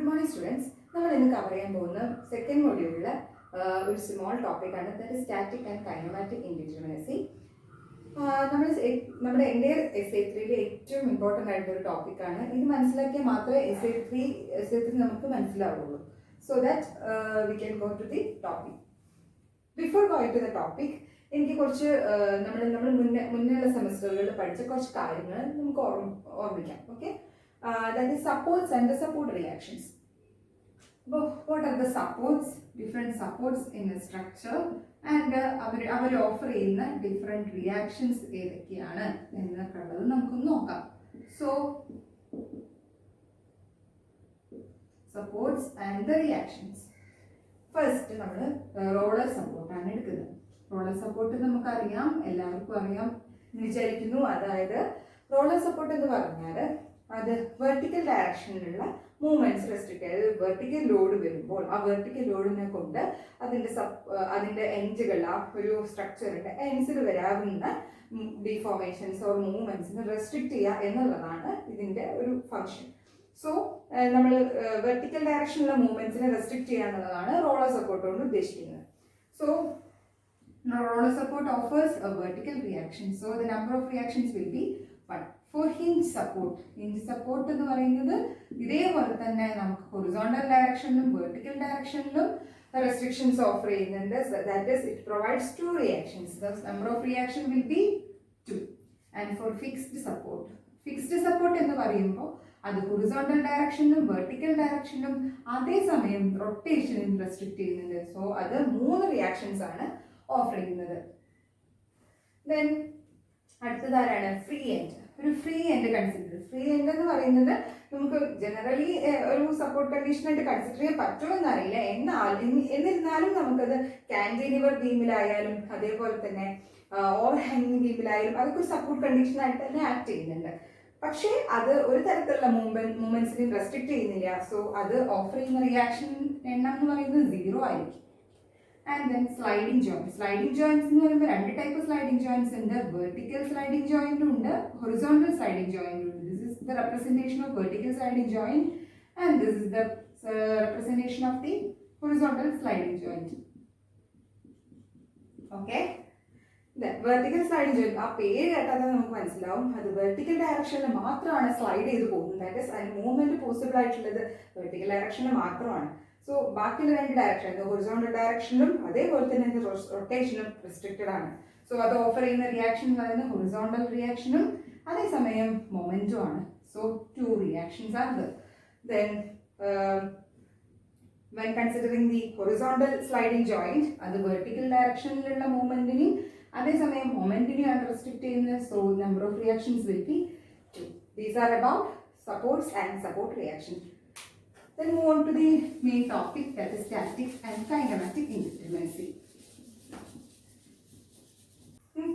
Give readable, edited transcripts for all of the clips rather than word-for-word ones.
morning students. നമ്മൾ ഇന്ന് cover ചെയ്യാൻ പോകുന്ന സെക്കൻഡ് മൊഡ്യൂളിലെ ഒരു സ്മോൾ ടോപ്പിക്കാണ്, that static and kinematic indeterminacy. നമ്മുടെ എൻ്റെയർ SA3 ഏറ്റവും ഇമ്പോർട്ടൻ്റ് ആയിട്ടുള്ള ഒരു ടോപ്പിക്കാണ്. ഇത് മനസ്സിലാക്കിയാൽ മാത്രമേ SA3 നമുക്ക് മനസ്സിലാവുള്ളൂ. So that we can go to the topic. Before going to the topic, എനിക്ക് കുറച്ച് നമ്മൾ മുന്നേയുള്ള സെമസ്റ്ററുകളിൽ പഠിച്ച കുറച്ച് കാര്യങ്ങൾ നമുക്ക് ഓർമ്മിക്കാം. Okay, that is supports and the support reactions. What are the supports? Different supports in a structure and അവർ offer ചെയ്യുന്ന ഡിഫറെൻറ്റ് റിയാക്ഷൻസ് ഏതൊക്കെയാണ് എന്നൊക്കെയുള്ളത് നമുക്കൊന്ന് നോക്കാം. So supports and the reactions. First നമ്മൾ റോളർ സപ്പോർട്ടാണ് എടുക്കുന്നത്. റോളർ സപ്പോർട്ട് നമുക്കറിയാം, എല്ലാവർക്കും അറിയാം എന്ന് വിചാരിക്കുന്നു. അതായത് റോളർ സപ്പോർട്ട് എന്ന് പറഞ്ഞാൽ അത് വെർട്ടിക്കൽ ഡയറക്ഷനിലുള്ള മൂവ്മെന്റ്സ് റെസ്ട്രിക്റ്റ് ചെയ്ത് വെർട്ടിക്കൽ ലോഡ് വരുമ്പോൾ ആ വെർട്ടിക്കൽ ലോഡിനെ കൊണ്ട് അതിൻ്റെ എൻഡുകൾ, ആ ഒരു സ്ട്രക്ചറിന്റെ എൻഡ്സിൽ വരാവുന്ന ഡിഫോർമേഷൻസ് ഓർ മൂവ്മെന്റ്സിനെ റെസ്ട്രിക്റ്റ് ചെയ്യുക എന്നുള്ളതാണ് ഇതിന്റെ ഒരു ഫംഗ്ഷൻ. സോ നമ്മൾ വെർട്ടിക്കൽ ഡയറക്ഷനിലുള്ള മൂവ്മെന്റ്സിനെ റെസ്ട്രിക്റ്റ് ചെയ്യുക എന്നുള്ളതാണ് റോളർ സപ്പോർട്ട് കൊണ്ട് ഉദ്ദേശിക്കുന്നത്. So roller support offers a vertical reaction, so the number of reactions will be 1. For hinge support എന്ന് പറയുന്നത് ഇതേപോലെ തന്നെ നമുക്ക് ഹൊറിസോണ്ടൽ ഡയറക്ഷനിലും വെർട്ടിക്കൽ ഡയറക്ഷനിലും restrictions ഓഫർ ചെയ്യുന്നുണ്ട്. That is, it provides 2 reactions. The number of reaction will be 2. And for fixed support എന്ന് പറയുമ്പോൾ അത് horizontal ഡയറക്ഷനിലും vertical ഡയറക്ഷനിലും അതേസമയം റൊട്ടേഷനും റെസ്ട്രിക്റ്റ് ചെയ്യുന്നുണ്ട്. സോ അത് 3 റിയാക്ഷൻസ് ആണ് ഓഫർ ചെയ്യുന്നത്. ദെൻ അടുത്തതാരാണ്? Free end. ഒരു free end consider. Free end എന്ന് പറയുന്നത് നമുക്ക് ജനറലി ഒരു സപ്പോർട്ട് കണ്ടീഷനായിട്ട് കൺസിഡർ ചെയ്യാൻ പറ്റുമെന്നറിയില്ല. എന്നിരുന്നാലും നമുക്കത് കാന്റിലിവർ ബീമിലായാലും അതേപോലെ തന്നെ ഓവർ ഹാങ്ങിങ് ബീമിലായാലും അതൊക്കെ ഒരു സപ്പോർട്ട് കണ്ടീഷനായിട്ട് തന്നെ ആക്ട് ചെയ്യുന്നുണ്ട്. പക്ഷേ അത് ഒരു തരത്തിലുള്ള മൂവ്മെന്റ്സിനെയും റെസ്ട്രിക്റ്റ് ചെയ്യുന്നില്ല. സോ അത് ഓഫർ ചെയ്യുന്ന റിയാക്ഷൻ എണ്ണം എന്ന് പറയുന്നത് 0 ആയിരിക്കും. And then sliding joint. Sliding joints എന്ന് പറയുമ്പോൾ 2 ടൈപ്പ് സ്ലൈഡിംഗ് ജോയിന്റ്സ് ഉണ്ട്. വെർട്ടിക്കൽ സ്ലൈഡിംഗ് ജോയിന്റും ഉണ്ട്, ഹൊറിസോണ്ടൽ സ്ലൈഡിംഗ് ജോയിന്റും ഉണ്ട്. This is the representation of vertical sliding joint and this is the representation of the horizontal sliding joint. Okay, vertical sliding joint, ആ പേര് കേട്ടാൽ നമുക്ക് മനസ്സിലാവും അത് വെർട്ടിക്കൽ ഡയറക്ഷനിൽ മാത്രമാണ് സ്ലൈഡ് ചെയ്ത് പോകുന്നത്. ദാറ്റ് ഈസ് അതിന് മൂവ്മെന്റ് പോസിബിൾ ആയിട്ടുള്ളത് വെർട്ടിക്കൽ ഡയറക്ഷനിൽ മാത്രമാണ്. സോ ബാക്കിയുള്ള 2 ഡയറക്ഷൻ, ഹൊറിസോണ്ടൽ ഡയറക്ഷനിലും അതേപോലെ തന്നെ റൊട്ടേഷനും റെസ്ട്രിക്റ്റഡ് ആണ്. സോ അത് ഓഫർ ചെയ്യുന്ന റിയാക്ഷൻ എന്ന് പറയുന്നത് ഹൊറിസോണ്ടൽ റിയാക്ഷനും അതേസമയം മൊമെന്റും ആണ്. സോ 2 റിയാക്ഷൻസ് ആണ് ഇത്. Then when considering the horizontal sliding joint, അത് വെർട്ടിക്കൽ ഡയറക്ഷനിലുള്ള മൂവ്മെന്റിനെയും അതേസമയം മൊമെന്റിനെയാണ് റെസ്ട്രിക്റ്റ് ചെയ്യുന്നത്. So number of reactions will be 2. These are about supports and support reaction. Then move on to the main topic, that is static and kinematic indeterminacy.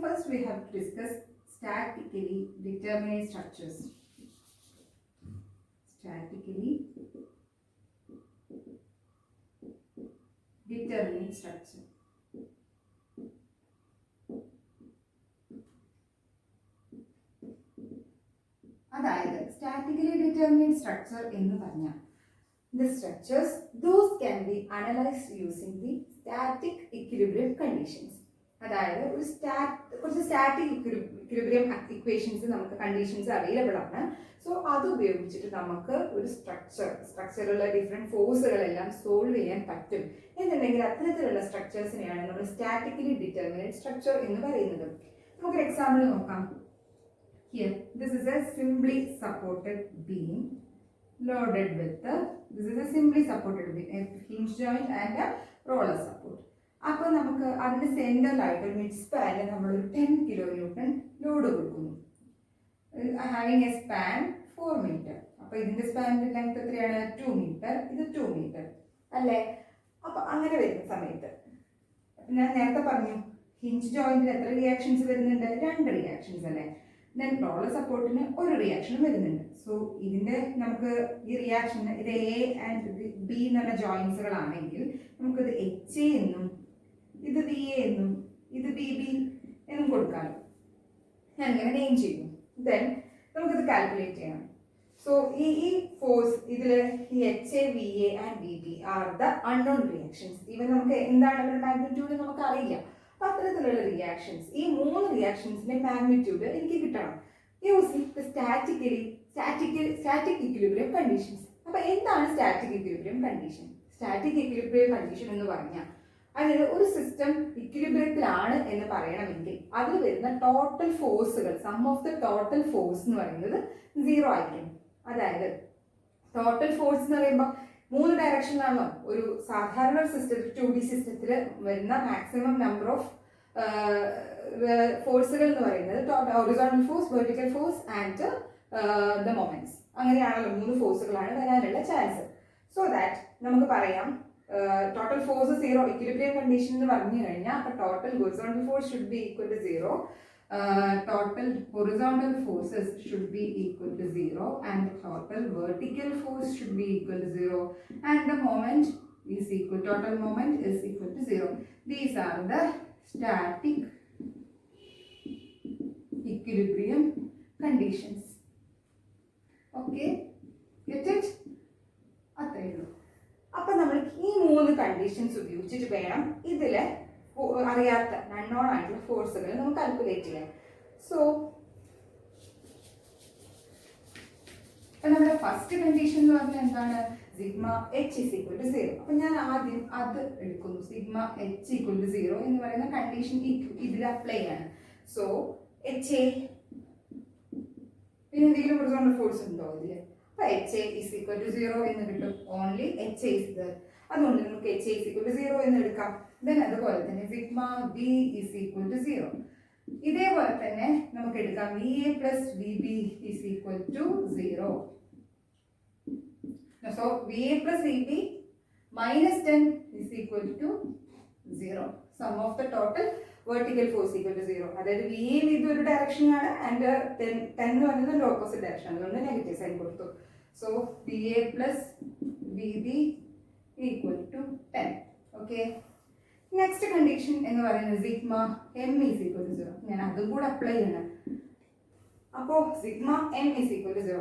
First we have to discuss statically determinate structures. Statically determinate structure. അതായത് statically determinate structure എന്ന് പറഞ്ഞാൽ the structures, those can be analyzed using the static equilibrium conditions. അതായത് കുറച്ച് static equilibrium equations നമുക്ക് conditions available ആണ്. So അത് ഉപയോഗിച്ചിട്ട് നമുക്ക് ഒരു സ്ട്രക്ചറുള്ള ഡിഫറെൻറ്റ് ഫോഴ്സുകളെല്ലാം സോൾവ് ചെയ്യാൻ പറ്റും എന്നുണ്ടെങ്കിൽ അത്തരത്തിലുള്ള സ്ട്രക്ചേഴ്സിനെയാണ് നമ്മൾ സ്റ്റാറ്റിക്കലി ഡിറ്റർമിനേറ്റ് സ്ട്രക്ചർ എന്ന് പറയുന്നത്. നമുക്കൊരു എക്സാമ്പിൾ നോക്കാം. Here, this is a simply supported beam loaded with this is a simply supported beam, a hinge joint and a roller support. അപ്പോൾ നമുക്ക് അതിൻ്റെ സെൻറ്ററിലായിട്ട് മിഡ് സ്പാനിൽ നമ്മളൊരു 10 kN ലോഡ് കൊടുക്കുന്നു. Having a span 4 metre. അപ്പോൾ ഇതിൻ്റെ സ്പാനിൻ്റെ ലെങ്ത് എത്രയാണ്? 2 metre. ഇത് 2 metre അല്ലേ? അപ്പോൾ അങ്ങനെ വരുന്ന സമയത്ത് ഞാൻ നേരത്തെ പറഞ്ഞു ഹിഞ്ച് ജോയിന്റിന് എത്ര റിയാക്ഷൻസ് വരുന്നുണ്ട്? 2 റിയാക്ഷൻസ് അല്ലേ? ദെൻ റോളർ സപ്പോർട്ടിന് 1 റിയാക്ഷൻ വരുന്നുണ്ട്. സോ ഇതിൻ്റെ നമുക്ക് ഈ റിയാക്ഷന് ഇത് A ആൻഡ് B എന്ന് പറഞ്ഞ ജോയിൻസുകളാണെങ്കിൽ നമുക്കിത് HA എന്നും ഇത് VA എന്നും ഇത് BB എന്നും കൊടുക്കാമല്ലോ. ഞാൻ ഇങ്ങനെ നെയിം ചെയ്യും. ദെൻ നമുക്കിത് കാൽക്കുലേറ്റ് ചെയ്യണം. സോ ഈ ഫോഴ്സ് ഇതിൽ ഈ HA, VA and VB are the unknown reactions. ഇവൻ നമുക്ക് എന്താണ് അവരുടെ മാഗ്നിറ്റ്യൂഡ് നമുക്ക് അറിയില്ല. അപ്പൊ അത്തരത്തിലുള്ള റിയാക്ഷൻസ്, ഈ 3 റിയാക്ഷൻസിന്റെ മാഗ്നിറ്റ്യൂഡ് എനിക്ക് കിട്ടണം using the static equilibrium conditions. അപ്പൊ എന്താണ് static equilibrium condition? Static equilibrium condition എന്ന് പറഞ്ഞാൽ അതായത് ഒരു സിസ്റ്റം ഇക്വിലിബ്രിയത്തിലാണ് എന്ന് പറയണമെങ്കിൽ അതിൽ വരുന്ന ടോട്ടൽ ഫോഴ്സുകൾ, sum of the total force എന്ന് പറയുന്നത് 0 ആയിരിക്കും. അതായത് ടോട്ടൽ ഫോഴ്സ് എന്ന് പറയുമ്പോൾ 3 ഡയറക്ഷനിലാണല്ലോ ഒരു സാധാരണ സിസ്റ്റത്തിൽ 2D സിസ്റ്റത്തിൽ വരുന്ന മാക്സിമം നമ്പർ ഓഫ് ഫോഴ്സുകൾ എന്ന് പറയുന്നത് horizontal force, vertical force and the moments. അങ്ങനെയാണല്ലോ 3 ഫോഴ്സുകളാണ് വരാനുള്ള ചാൻസ്. സോ ദാറ്റ് നമുക്ക് പറയാം ടോട്ടൽ ഫോഴ്സ് 0 ഇക്വിലിബ്രിയം കണ്ടീഷൻ എന്ന് പറഞ്ഞു കഴിഞ്ഞാൽ അപ്പോൾ total horizontal force should be equal to 0, total horizontal forces should be equal to 0 and total vertical force should be equal to 0 and the moment is equal, total moment is equal to 0. These are the static equilibrium conditions. Okay, get it? അത്രയേ ഉള്ളൂ. അപ്പം നമ്മൾ ഈ 3 conditions ഉപയോഗിച്ചിട്ട് വേണം ഇതിൽ അറിയാത്ത unknown ആയിട്ടുള്ള ഫോഴ്സുകൾ നമുക്ക് കാൽക്കുലേറ്റ് ചെയ്യാം. സോ നമ്മുടെ ഫസ്റ്റ് കണ്ടീഷൻ എന്ന് പറഞ്ഞാൽ എന്താണ്? Sigma H is equal to 0. അപ്പൊ ഞാൻ ആദ്യം അത് എടുക്കുന്നു. സിഗ്മ H equal to 0 എന്ന് പറയുന്ന കണ്ടീഷൻ ഇതിൽ അപ്ലൈ ആണ്. സോ HA പിന്നെ എന്തെങ്കിലും ഹൊറിസോണ്ടൽ ഫോഴ്സ് ഉണ്ടോ ഇതിൽ? അപ്പൊ HA is equal to 0 എന്ന് കിട്ടും. Only HA is there. അതുകൊണ്ട് നമുക്ക് HA is equal to 0 എന്ന് എടുക്കാം. ദെൻ അതുപോലെ തന്നെ sigma B is equal to 0. ഇതേപോലെ തന്നെ നമുക്ക് എടുക്കാം VA plus VB is equal to 0. So VA plus VB minus 10 is equal to 0. Sum of the total vertical force equal to 0. അതായത് VA ഇതൊരു ഡയറക്ഷൻ ആണ് ആൻഡ് 10 എന്ന് പറയുന്നത് ഓപ്പോസിറ്റ് ഡയറക്ഷൻ, അതുകൊണ്ട് നെഗറ്റീവ് സൈൻ കൊടുത്തു. So VA plus VB equal to 10. Okay. Next condition എന്ന് പറയുന്നത് sigma M is equal to 0. ഞാൻ അതും കൂടെ അപ്ലൈ ചെയ്യണം. അപ്പോൾ sigma M is equal to 0.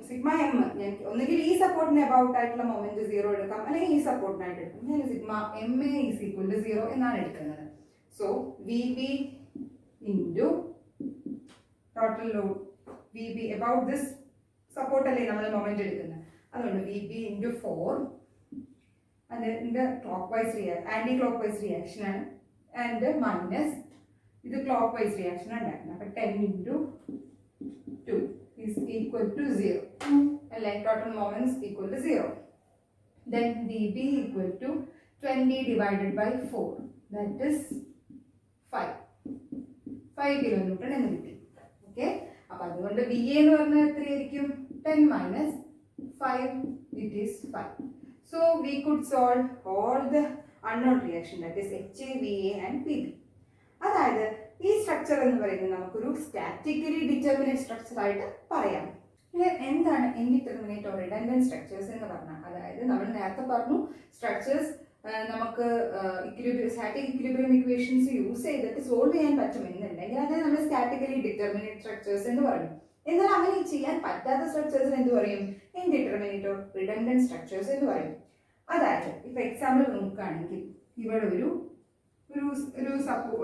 Sigma M ഞാൻ ഒന്നുകിൽ ഈ സപ്പോർട്ടിന് അബൌട്ട് ആയിട്ടുള്ള മൊമെന്റ് 0 എടുക്കാം, അല്ലെങ്കിൽ ഈ സപ്പോർട്ടിനായിട്ട് എടുക്കാം. ഞാൻ sigma MA is equal to 0 എന്നാണ് എടുക്കുന്നത്. So VB into total load VB about this support അല്ലേ നമ്മൾ മൊമെന്റ് എടുക്കുന്നത്, അതുകൊണ്ട് VB ഇൻറ്റു 4 അതിൻ്റെ clockwise anti clock vice reaction ആണ് ആൻഡ് മൈനസ് ഇത് ക്ലോക്ക് വൈസ് റിയാക്ഷൻ ഉണ്ടാക്കുന്നത്. അപ്പം 10 ഇൻറ്റു 2 is equal to 0 അല്ലെ? Total moments equal to 0. Then VB equal to 20 divided by 4, that is 5 kilonewton എന്ന് കിട്ടി. ഓക്കെ, അപ്പം അതുകൊണ്ട് VA എന്ന് പറഞ്ഞാൽ എത്രയായിരിക്കും? 10 minus 5, it is 5. So we could solve all the unknown reaction, that is HA, VA and VB. അതായത് ഈ structure എന്ന് പറയുന്നത് നമുക്കൊരു സ്റ്റാറ്റിക്കലി ഡിറ്റർമിനേറ്റ് സ്ട്രക്ചർ ആയിട്ട് പറയാം. എന്താണ് ഇൻഡിറ്റർമിനേറ്റ് ഓർ റിഡൻഡന്റ് സ്ട്രക്ചേഴ്സ് എന്ന് പറഞ്ഞാൽ, അതായത് നമ്മൾ നേരത്തെ പറഞ്ഞു സ്ട്രക്ചേഴ്സ് നമുക്ക് സ്റ്റാറ്റിക് ഇക്വിലിബ്രിയം ഇക്വേഷൻസ് യൂസ് ചെയ്തിട്ട് സോൾവ് ചെയ്യാൻ പറ്റുമെന്നുണ്ടെങ്കിൽ അതിനെ നമ്മൾ സ്റ്റാറ്റിക്കലി ഡിറ്റർമിനേറ്റ് സ്ട്രക്ചേഴ്സ് എന്ന് പറയും. എന്നാൽ അങ്ങനെ ചെയ്യാൻ പറ്റാത്ത സ്ട്രക്ചേഴ്സിന് എന്ത് പറയും? ഇൻഡിറ്റർമിനേറ്റ് ഓർ റിഡൻഡന്റ് സ്ട്രക്ചേഴ്സ് എന്ന് പറയും. അതായത് ഇപ്പൊ എക്സാമ്പിൾ നോക്കുകയാണെങ്കിൽ ഇവിടെ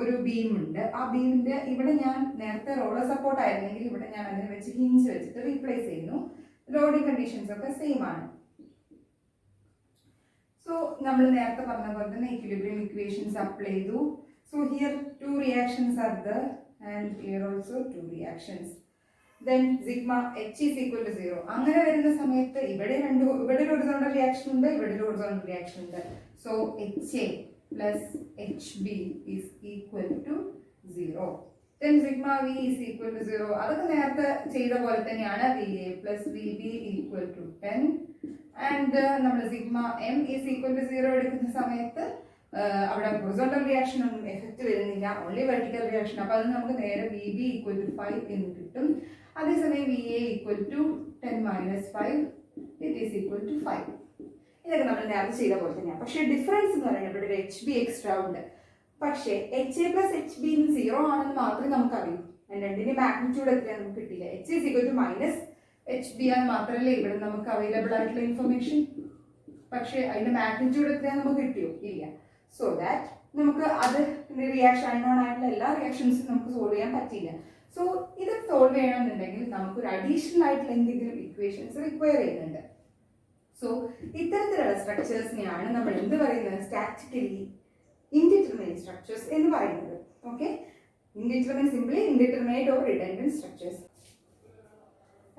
ഒരു ബീം ഉണ്ട്. ആ ബീമിന്റെ ഇവിടെ ഞാൻ നേരത്തെ റോളർ സപ്പോർട്ട് ആയിരുന്നെങ്കിൽ ഇവിടെ ഞാൻ അതിനെ വെച്ച് ഹിഞ്ച് വെച്ചിട്ട് റീപ്ലേസ് ചെയ്യുന്നു. ലോഡിംഗ് കണ്ടീഷൻസ് ഒക്കെ സെയിം ആണ്. സോ നമ്മൾ നേരത്തെ പറഞ്ഞ പോലെ തന്നെ ഇക്വിലിബ്രിയം ഇക്വേഷൻസ് അപ്ലൈ ചെയ്തു. So here 2 reactions are there and here also 2 reactions. Then sigma H is equal to 0. അങ്ങനെ വരുന്ന സമയത്ത് ഇവിടെ ഒരു ഹൊറിസോണ്ടൽ റിയാക്ഷൻ ഉണ്ട്, ഇവിടെ ഒരു ഹൊറിസോണ്ടൽ റിയാക്ഷൻ ഉണ്ട്. So HA plus HB is equal to 0. Then sigma V is equal to 0. അതൊക്കെ നേരത്തെ ചെയ്ത പോലെ തന്നെയാണ്. VA plus VB equal to 10 and നമ്മൾ sigma M is equal to 0 എടുക്കുന്ന സമയത്ത് അവിടെ ഹൊറിസോണ്ടൽ റിയാക്ഷൻ ഒന്നും എഫക്റ്റ് വരുന്നില്ല, ഓൺലി വെർട്ടിക്കൽ റിയാക്ഷൻ. അപ്പോൾ അത് നമുക്ക് നേരെ VB equal to 5 എന്ന് കിട്ടും. അതേസമയം VA equal to 10 minus 5, it is equal to 5. ഇതൊക്കെ നമ്മൾ നേരത്തെ ചെയ്ത പോലെ തന്നെയാണ്. പക്ഷേ ഡിഫറൻസ് എന്ന് പറയുന്നത് ഇവിടെ ഒരു HB എക്സ്ട്രാ ഉണ്ട്. പക്ഷേ HA plus HB 0 ആണെന്ന് മാത്രമേ നമുക്കറിയൂ. രണ്ടിന്റെ മാഗ്നിറ്റ്യൂഡ് എത്രയാണ് നമുക്ക് കിട്ടിയില്ല. H is equal to minus HBr മാത്രമല്ലേ ഇവിടെ നമുക്ക് അവൈലബിൾ ആയിട്ടുള്ള ഇൻഫർമേഷൻ. പക്ഷേ അതിന്റെ മാഗ്നിറ്റ്യൂഡ് എത്രയാണ് നമുക്ക് കിട്ടിയോ? ഇല്ല. സോ ദാറ്റ് നമുക്ക് അത് റിയാക്ഷൻ അൺനോൺ ആയിട്ടുള്ള എല്ലാ റിയാക്ഷൻസും നമുക്ക് സോൾവ് ചെയ്യാൻ പറ്റില്ല. സോ ഇത് സോൾവ് ചെയ്യണമെന്നുണ്ടെങ്കിൽ നമുക്കൊരു അഡീഷണൽ ആയിട്ടുള്ള എന്തെങ്കിലും ഇക്വേഷൻസ് റിക്വയർ ചെയ്യുന്നുണ്ട്. സോ ഇത്തരത്തിലുള്ള സ്ട്രക്ചേഴ്സിനെയാണ് നമ്മൾ എന്ത് പറയുന്നത്? സ്റ്റാറ്റിക്കലി ഇൻഡിറ്റർമിനേറ്റ് സ്ട്രക്ചേഴ്സ് എന്ന് പറയുന്നത്. Okay, indeterminate, simply indeterminate or redundant structures.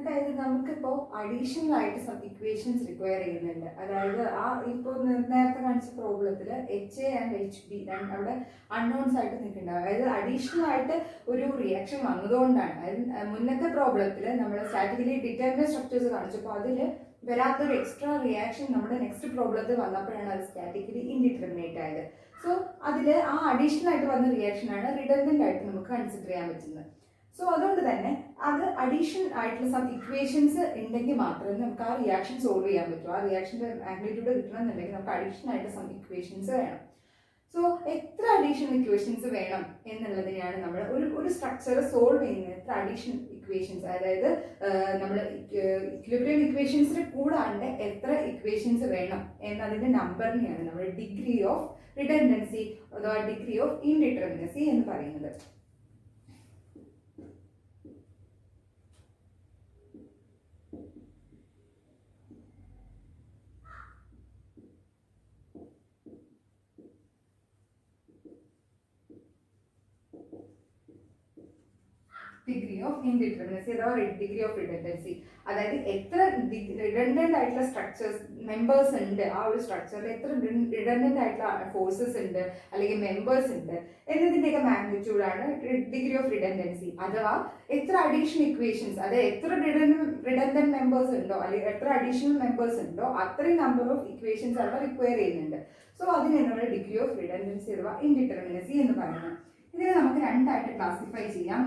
അതായത് നമുക്കിപ്പോൾ അഡീഷണൽ ആയിട്ട് സം ഇക്വേഷൻസ് റിക്വയർ ചെയ്യുന്നുണ്ട്. അതായത് ആ ഇപ്പോൾ നേരത്തെ കാണിച്ച പ്രോബ്ലത്തിൽ HA ആൻഡ് HB അവിടെ അൺനോൺസ് ആയിട്ട് നിൽക്കുന്നുണ്ടാവും. അതായത് അഡീഷണൽ ആയിട്ട് ഒരു റിയാക്ഷൻ വന്നതുകൊണ്ടാണ്. അതായത് മുന്നത്തെ പ്രോബ്ലത്തിൽ നമ്മൾ സ്റ്റാറ്റിക്കലി ഡിറ്റർമിനേറ്റ് സ്ട്രക്ചേഴ്സ് കാണിച്ചപ്പോൾ അതിൽ വരാത്തൊരു എക്സ്ട്രാ റിയാക്ഷൻ നമ്മുടെ നെക്സ്റ്റ് പ്രോബ്ലത്തിൽ വന്നപ്പോഴാണ് അത് സ്റ്റാറ്റിക്കലി ഇൻഡിറ്റർമിനേറ്റ് ആയത്. സോ അതിൽ ആ അഡീഷണൽ ആയിട്ട് വന്ന റിയാക്ഷനാണ് റിഡൻഡന്റ് ആയിട്ട് നമുക്ക് കൺസിഡർ ചെയ്യാൻ പറ്റുന്നത്. സോ അതുകൊണ്ട് തന്നെ അത് അഡീഷണൽ ആയിട്ടുള്ള സം ഇക്വേഷൻസ് ഉണ്ടെങ്കിൽ മാത്രമേ നമുക്ക് ആ റിയാക്ഷൻ സോൾവ് ചെയ്യാൻ പറ്റൂ. ആ റിയാക്ഷൻ്റെ മാഗ്നിറ്റ്യൂഡ് കിട്ടണമെന്നുണ്ടെങ്കിൽ നമുക്ക് അഡീഷണൽ ആയിട്ട് സം ഇക്വേഷൻസ് വേണം. സോ എത്ര അഡീഷണൽ ഇക്വേഷൻസ് വേണം എന്നുള്ളതിനെയാണ് നമ്മൾ ഒരു സ്ട്രക്ചർ സോൾവ് ചെയ്യുന്നത്. എത്ര അഡീഷണൽ ഇക്വേഷൻസ്, അതായത് നമ്മൾ ഇക്വിലിബ്രിയം ഇക്വേഷൻസിന് കൂടാണ്ട് എത്ര ഇക്വേഷൻസ് വേണം എന്നതിൻ്റെ നമ്പറിനെയാണ് നമ്മൾ ഡിഗ്രി ഓഫ് റിഡൻഡൻസി അഥവാ ഡിഗ്രി ഓഫ് ഇൻഡിറ്റർമിനസി എന്ന് പറയുന്നത്. ഡിഗ്രി ഓഫ് ഇൻഡിറ്റർമിനസി അഥവാ ഡിഗ്രി ഓഫ് റിഡൻഡൻസി, അതായത് എത്ര റിഡൻഡന്റ് ആയിട്ടുള്ള സ്ട്രക്ചേഴ്സ് മെമ്പേഴ്സ് ഉണ്ട് ആ ഒരു സ്ട്രക്ചറിൽ, എത്ര റിഡൻഡന്റ് ആയിട്ടുള്ള ഫോഴ്സസ് ഉണ്ട് അല്ലെങ്കിൽ മെമ്പേഴ്സ് ഉണ്ട് എന്നതിൻ്റെയൊക്കെ മാഗ്നിറ്റ്യൂഡാണ് ഡിഗ്രി ഓഫ് റിഡൻഡൻസി. അഥവാ എത്ര അഡീഷണൽ ഇക്വേഷൻസ്, അതായത് എത്ര റിഡൻഡന്റ് മെമ്പേഴ്സ് ഉണ്ടോ അല്ലെങ്കിൽ എത്ര അഡീഷണൽ മെമ്പേഴ്സ് ഉണ്ടോ അത്രയും നമ്പർ ഓഫ് ഇക്വേഷൻസ് അവിടെ റിക്വയർ ചെയ്യുന്നുണ്ട്. സോ അതിനെ നമ്മൾ ഡിഗ്രി ഓഫ് റിഡൻഡൻസി അഥവാ ഇൻഡിറ്റർമിനസി എന്ന് പറയുന്നത്. ഇതിനെ നമുക്ക് രണ്ടായിട്ട് ക്ലാസിഫൈ ചെയ്യാം.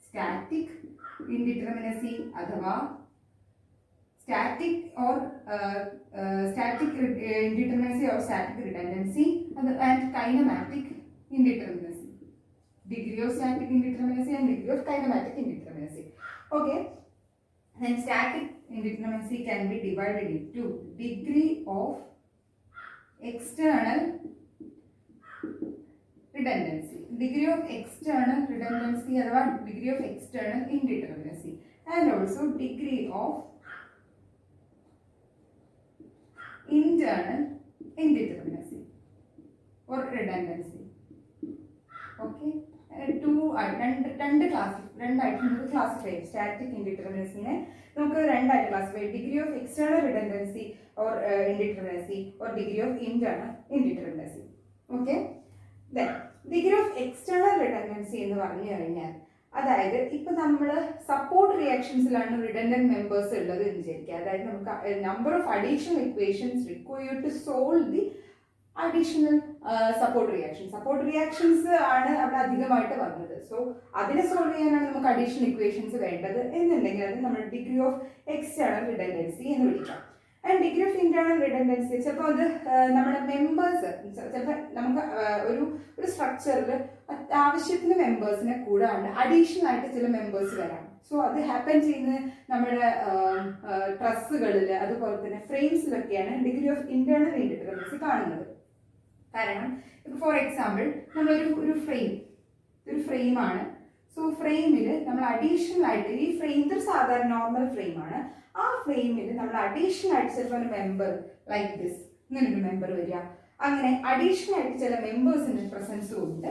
സ്റ്റാറ്റിക് ഇൻഡിറ്റർമിനസി അഥവാ static indeterminacy or static redundancy and kinematic indeterminacy. Degree of static indeterminacy and degree of kinematic indeterminacy. Okay. Then static indeterminacy can be divided into degree of external redundancy, degree of external redundancy or degree of external indeterminacy, and also degree of internal indeterminacy or redundancy. Okay, രണ്ടായിട്ട് classify static ഇൻഡിറ്റർമിനസിനെ നമുക്ക് രണ്ടായിട്ട് classify, degree of external redundancy or indeterminacy or degree of internal indeterminacy. Okay, then degree of external redundancy എന്ന് പറഞ്ഞു കഴിഞ്ഞാൽ, അതായത് ഇപ്പൊ നമ്മൾ support റിയാക്ഷൻസിലാണ് redundant members ഉള്ളത് എന്ന് വിചാരിക്കുക. അതായത് നമുക്ക് number of additional equations required to solve the additional support reactions ആണ് അവിടെ അധികമായിട്ട് വന്നത്. സോ അതിനെ സോൾവ് ചെയ്യാനാണ് നമുക്ക് അഡീഷണൽ ഇക്വേഷൻസ് വേണ്ടത് എന്നുണ്ടെങ്കിൽ അത് നമ്മൾ ഡിഗ്രി ഓഫ് എക്സ്റ്റേണൽ റിഡൻഡൻസി എന്ന് വിളിക്കാം. And degree of internal redundancy ചിലപ്പോൾ അത് നമ്മുടെ മെമ്പേഴ്സ്, ചിലപ്പോൾ നമുക്ക് ഒരു സ്ട്രക്ചറിൽ ആവശ്യത്തിന് മെമ്പേഴ്സിനെ കൂടാണ്ട് അഡീഷണൽ ആയിട്ട് ചില മെമ്പേഴ്സ് വരാം. സോ അത് ഹാപ്പൻ ചെയ്യുന്നത് നമ്മുടെ ട്രസ്സുകളിൽ അതുപോലെ തന്നെ ഫ്രെയിംസിലൊക്കെയാണ് ഡിഗ്രി ഓഫ് ഇന്റേണൽ ഇൻഡിറ്റർമിനസി കാണുന്നത്. കാരണം ഇപ്പോൾ ഫോർ എക്സാമ്പിൾ നമ്മളൊരു ഫ്രെയിമാണ്. സോ ഫ്രെയിമിൽ നമ്മൾ അഡീഷണൽ ആയിട്ട് ഈ ഫ്രെയിം ഇതൊരു സാധാരണ നോർമൽ ഫ്രെയിമാണ്. ആ ഫ്രെയിമിൽ നമ്മൾ അഡീഷണൽ ആയിട്ട് ചിലപ്പോൾ ഒരു മെമ്പർ ലൈക്ക് ദിസ് ഇങ്ങനൊരു മെമ്പർ വരിക, അങ്ങനെ അഡീഷണൽ ആയിട്ട് ചില മെമ്പേഴ്സിൻ്റെ പ്രസൻസ് കൊണ്ട്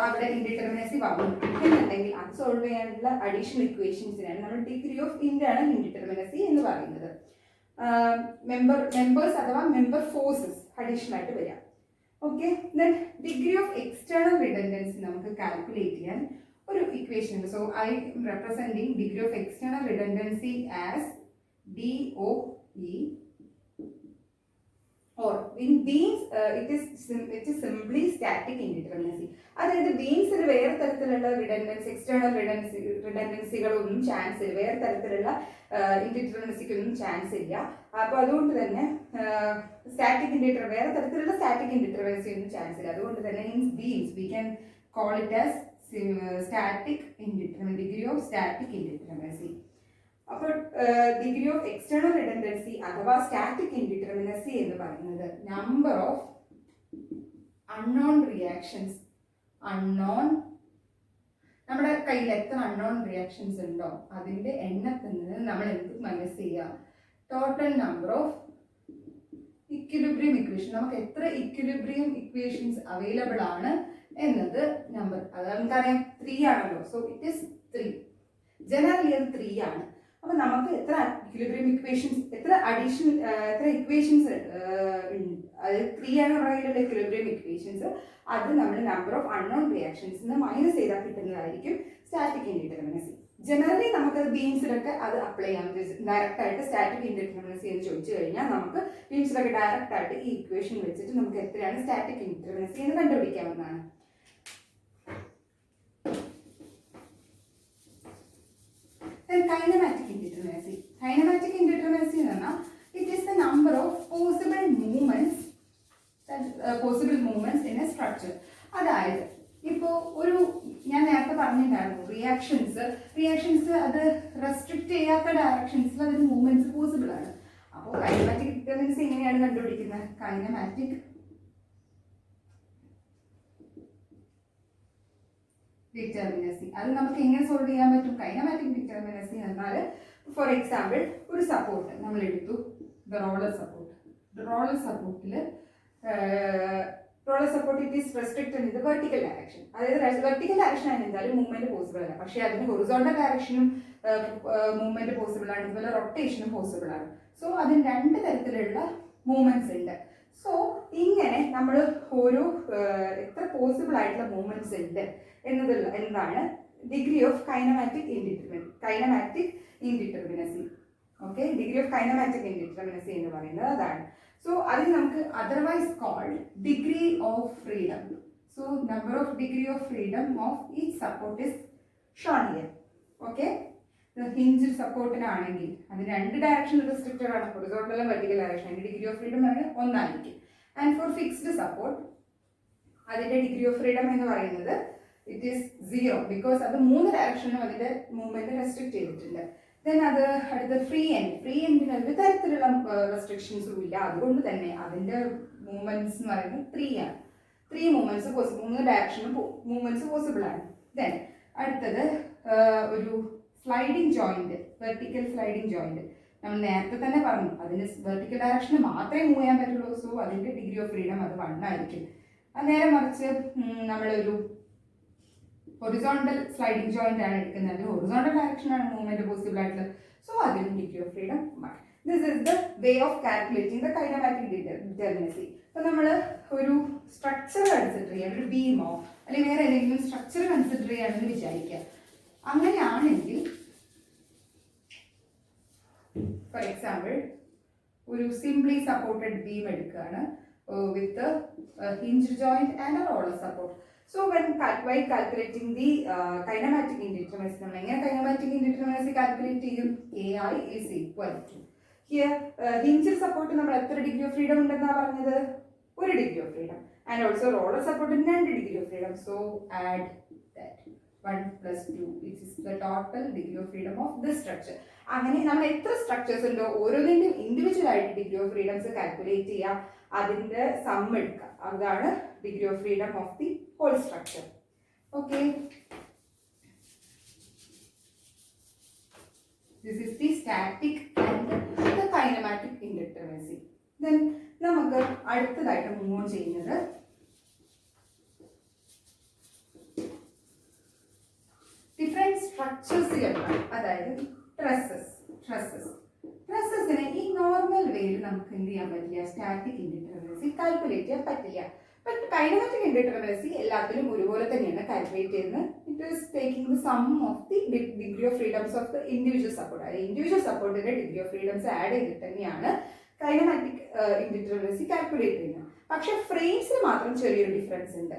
അവിടെ ഇൻഡിറ്റർമിനസി വന്നു എന്നുണ്ടെങ്കിൽ അത് സോൾവ് ചെയ്യാനുള്ള അഡീഷണൽ ഇക്വേഷൻസിനാണ് നമ്മൾ ഡിഗ്രി ഓഫ് ഇന്റേണൽ ഇൻഡിറ്റർമിനസി എന്ന് പറയുന്നത്. മെമ്പേഴ്സ് അഥവാ മെമ്പർ ഫോഴ്സസ് അഡീഷണൽ ആയിട്ട് വരാം. Okay, then degree of external redundancy നമുക്ക് കാൽക്കുലേറ്റ് ചെയ്യാൻ ഒരു ഇക്വേഷൻ ഉണ്ട്. So I representing degree of external redundancy as DOE, or in beams it is simply static indeterminacy. അതായത് ബീംസിൽ വേറെ തരത്തിലുള്ള റിഡൻഡൻസി, എക്സ്റ്റേണൽ റിഡൻഡൻസികളൊന്നും ചാൻസ് ഇല്ല, വേറെ തരത്തിലുള്ള ഇൻഡിറ്റർമിനസിക്കൊന്നും ചാൻസ് ഇല്ല. അപ്പോൾ അതുകൊണ്ട് തന്നെ വേറെ തരത്തിലുള്ള സ്റ്റാറ്റിക് ഇൻഡിറ്റർമിനസി ഒന്നും ചാൻസ് ഇല്ല. അതുകൊണ്ട് തന്നെ in beams we can call it as static indeterminacy, degree of static indeterminacy. അപ്പോൾ ഡിഗ്രി ഓഫ് എക്സ്റ്റേണൽ റിഡൻഡൻസി അഥവാ സ്റ്റാറ്റിക് ഇൻഡിറ്റർമിനസി എന്ന് പറയുന്നത് number of unknown reactions, unknown നമ്മുടെ കയ്യിൽ എത്ര അൺനോൺ റിയാക്ഷൻസ് ഉണ്ടോ അതിൻ്റെ എണ്ണത്തിൽ നിന്ന് നമ്മൾ എന്ത് മൈനസ് ചെയ്യുക, total number of equilibrium equation, നമുക്ക് എത്ര ഇക്വിലിബ്രിയം ഇക്വേഷൻസ് അവൈലബിൾ ആണ് എന്നത് നമ്പർ, അത് നമുക്കറിയാം 3 ആണല്ലോ. സോ ഇറ്റ് ഈസ് 3, ജനറലി അത് 3 ആണ്. അപ്പൊ നമുക്ക് എത്ര ഇക്വിലിബ്രിയം ഇക്വേഷൻസ്, എത്ര ഇക്വേഷൻസ്, അത് 3 ആണ് പറയുന്നത് ഇക്വിലിബ്രിയം ഇക്വേഷൻസ്, അത് നമ്മൾ number of unknown reactions minus ചെയ്താൽ കിട്ടുന്നതായിരിക്കും സ്റ്റാറ്റിക് ഇൻഡിറ്റർമിനസി. ജനറലി നമുക്കത് ബീംസിലൊക്കെ അത് അപ്ലൈ ചെയ്യാം. ഡയറക്റ്റ് ആയിട്ട് സ്റ്റാറ്റിക് ഇൻഡിറ്റർമിനസി എന്ന് ചോദിച്ചു കഴിഞ്ഞാൽ നമുക്ക് ബീംസിലൊക്കെ ഡയറക്റ്റ് ആയിട്ട് ഈ ഇക്വേഷൻ വെച്ചിട്ട് നമുക്ക് എത്രയാണ് സ്റ്റാറ്റിക് ഇൻഡിറ്റർമിനസി എന്ന് കണ്ടുപിടിക്കാവുന്നതാണ്. Kinematic indeterminacy. കൈനമാറ്റിക് ഇൻഡിറ്റർമിനസി എന്ന് പറഞ്ഞാൽ it is the number of possible movements in a structure. അതായത് ഇപ്പോൾ ഞാൻ നേരത്തെ പറഞ്ഞിട്ടുണ്ടായിരുന്നു റിയാക്ഷൻസ് അത് റെസ്ട്രിക്ട് ചെയ്യാത്ത ഡയറക്ഷൻസിൽ അതിന് മൂവ്മെന്റ്സ് പോസിബിൾ ആണ്. അപ്പോൾ കൈനമാറ്റിക് ഡിറ്റർമിനൻസി എങ്ങനെയാണ് കണ്ടുപിടിക്കുന്നത്? കൈനമാറ്റിക് ഡിറ്റർമിനസി അത് നമുക്ക് എങ്ങനെ സോൾവ് ചെയ്യാൻ പറ്റും? കൈനമാറ്റിക് ഡിറ്റർമിനസി എന്നാൽ ഫോർ എക്സാമ്പിൾ ഒരു സപ്പോർട്ട് നമ്മൾ എടുത്തു, റോളർ സപ്പോർട്ടിൽ it is restricted in the vertical direction. അതായത് വെർട്ടിക്കൽ ഡയറക്ഷൻ ആണ് എന്തായാലും മൂവ്മെന്റ് പോസിബിൾ അല്ല, പക്ഷേ അതിന് ഹൊറിസോണ്ടൽ ഡയറക്ഷനും മൂവ്മെന്റ് പോസിബിൾ ആണ്, അതുപോലെ റൊട്ടേഷനും പോസിബിൾ ആണ്. സോ അതിന് 2 തരത്തിലുള്ള മൂവ്മെന്റ്സ് ഉണ്ട്. സോ ഇങ്ങനെ നമ്മൾ ഓരോ എത്ര പോസിബിൾ ആയിട്ടുള്ള മൂവ്മെന്റ്സ് ഉണ്ട് എന്താണ് degree of kinematic indeterminacy. Okay, degree of kinematic indeterminacy എന്ന് പറയുന്നത് അതാണ്. സോ അതിന് നമുക്ക് otherwise called degree of freedom. So number of degree of freedom of each support is shown here. Okay, hinge സപ്പോർട്ടിനാണെങ്കിൽ അത് 2 ഡയറക്ഷൻ റെസ്ട്രിക്റ്റഡ് ആണ്, horizontal vertical direction. അതിന്റെ degree of freedom പറയുന്നത് 1 ആയിരിക്കും. ആൻഡ് ഫോർ ഫിക്സ്ഡ് സപ്പോർട്ട് അതിന്റെ degree of freedom എന്ന് പറയുന്നത് it is 0, because അത് 3 ഡയറക്ഷനും അതിന്റെ മൂവ്മെന്റ് റെസ്ട്രിക്ട് ചെയ്തിട്ടുണ്ട്. ദെൻ അത് അടുത്ത ഫ്രീ എൻഡിന് ഒരു തരത്തിലുള്ള റെസ്ട്രിക്ഷൻസും ഇല്ല, അതുകൊണ്ട് തന്നെ അതിന്റെ മൂവ്മെന്റ്സ് എന്ന് പറയുന്നത് 3 ആണ്. 3 മൂവ്മെന്റ്സ് പോസിബിൾ, 3 ഡയറക്ഷനും മൂവ്മെന്റ്സ് പോസിബിൾ ആണ്. ദെൻ അടുത്തത് ഒരു sliding joint, vertical sliding joint. നമ്മൾ നേരത്തെ തന്നെ പറഞ്ഞു അതിന് വെർട്ടിക്കൽ ഡയറക്ഷന് മാത്രമേ മൂവ് ചെയ്യാൻ പറ്റുള്ളൂ. സോ അതിന്റെ ഡിഗ്രി ഓഫ് ഫ്രീഡം അത് 1 ആയിരിക്കും. നേരെ മറിച്ച് നമ്മളൊരു ഹൊറിസോണ്ടൽ സ്ലൈഡിംഗ് ജോയിന്റ് ആണ് എടുക്കുന്നത്, ഹൊറിസോണ്ടൽ ഡയറക്ഷൻ ആണ് മൂവ്മെന്റ് പോസിബിൾ ആയിട്ടുള്ളത്. സോ അതിന് degree of freedom 1. This is the way of calculating the kinematic determinacy. അപ്പോൾ നമ്മൾ ഒരു സ്ട്രക്ചർ കൺസിഡർ ചെയ്യാം, ഒരു ബീമോ അല്ലെങ്കിൽ വേറെ ഏതെങ്കിലും സ്ട്രക്ചർ കൺസിഡർ ചെയ്യാണെന്ന് വിചാരിക്കുക. അങ്ങനെയാണെങ്കിൽ ഫോർ എക്സാമ്പിൾ ഒരു സിംപ്ലി സപ്പോർട്ടഡ് ബീം എടുക്കുകയാണ് with hinge joint and roller support. So while calculating the kinematic indeterminacy, നമ്മൾ എങ്ങനെ kinematic indeterminacy calculate ചെയ്യും? AI is equal to here hinge support നമ്മൾ എത്ര ഡിഗ്രി ഓഫ് ഫ്രീഡം ഉണ്ടെന്നാ പറഞ്ഞത്? 1 degree of freedom. And also roller സപ്പോർട്ടിന് 2 degree of freedom. So add that 1 plus 2 which is the total degree of freedom of this structure. അങ്ങനെ നമ്മൾ എത്ര structures ഉണ്ടോ ഓരോന്നിന്റെയും ഇൻഡിവിജ്വൽ ആയിട്ട് ഡിഗ്രി ഓഫ് ഫ്രീഡംസ് കാൽക്കുലേറ്റ് ചെയ്യുക, അതിന്റെ സം എടുക്കുക, അതാണ് degree of freedom of the whole structure. Okay, this is the static and the kinematic indeterminacy. Then നമുക്ക് അടുത്തതായിട്ട് മൂവ് ഓൺ ചെയ്യുന്നത് ഡിഫറെന്റ് സ്ട്രക്ചേഴ്സിലുള്ള, അതായത് ട്രസ്സസിനെ ഈ നോർമൽ വേയിൽ നമുക്ക് എന്ത് ചെയ്യാൻ പറ്റില്ല, സ്റ്റാറ്റിക് ഇൻഡിറ്റർമിനസി കാൽക്കുലേറ്റ് ചെയ്യാൻ പറ്റില്ല. ബട്ട് കൈനമാറ്റിക് ഇൻഡിറ്റർമിനസി എല്ലാത്തിലും ഒരുപോലെ തന്നെയാണ് കാൽക്കുലേറ്റ് ചെയ്യുന്നത്. It is taking the sum of the degree of freedoms of the individual support. അതായത് ഇൻഡിവിജ്വൽ സപ്പോർട്ടിന്റെ ഡിഗ്രി ഓഫ് ഫ്രീഡംസ് ആഡ് ചെയ്തിട്ട് തന്നെയാണ് കൈനമാറ്റിക് ഇൻഡിറ്റർമിനസി കാൽക്കുലേറ്റ് ചെയ്യുന്നത്. പക്ഷെ ഫ്രെയിംസിൽ മാത്രം ചെറിയൊരു ഡിഫറൻസ് ഉണ്ട്.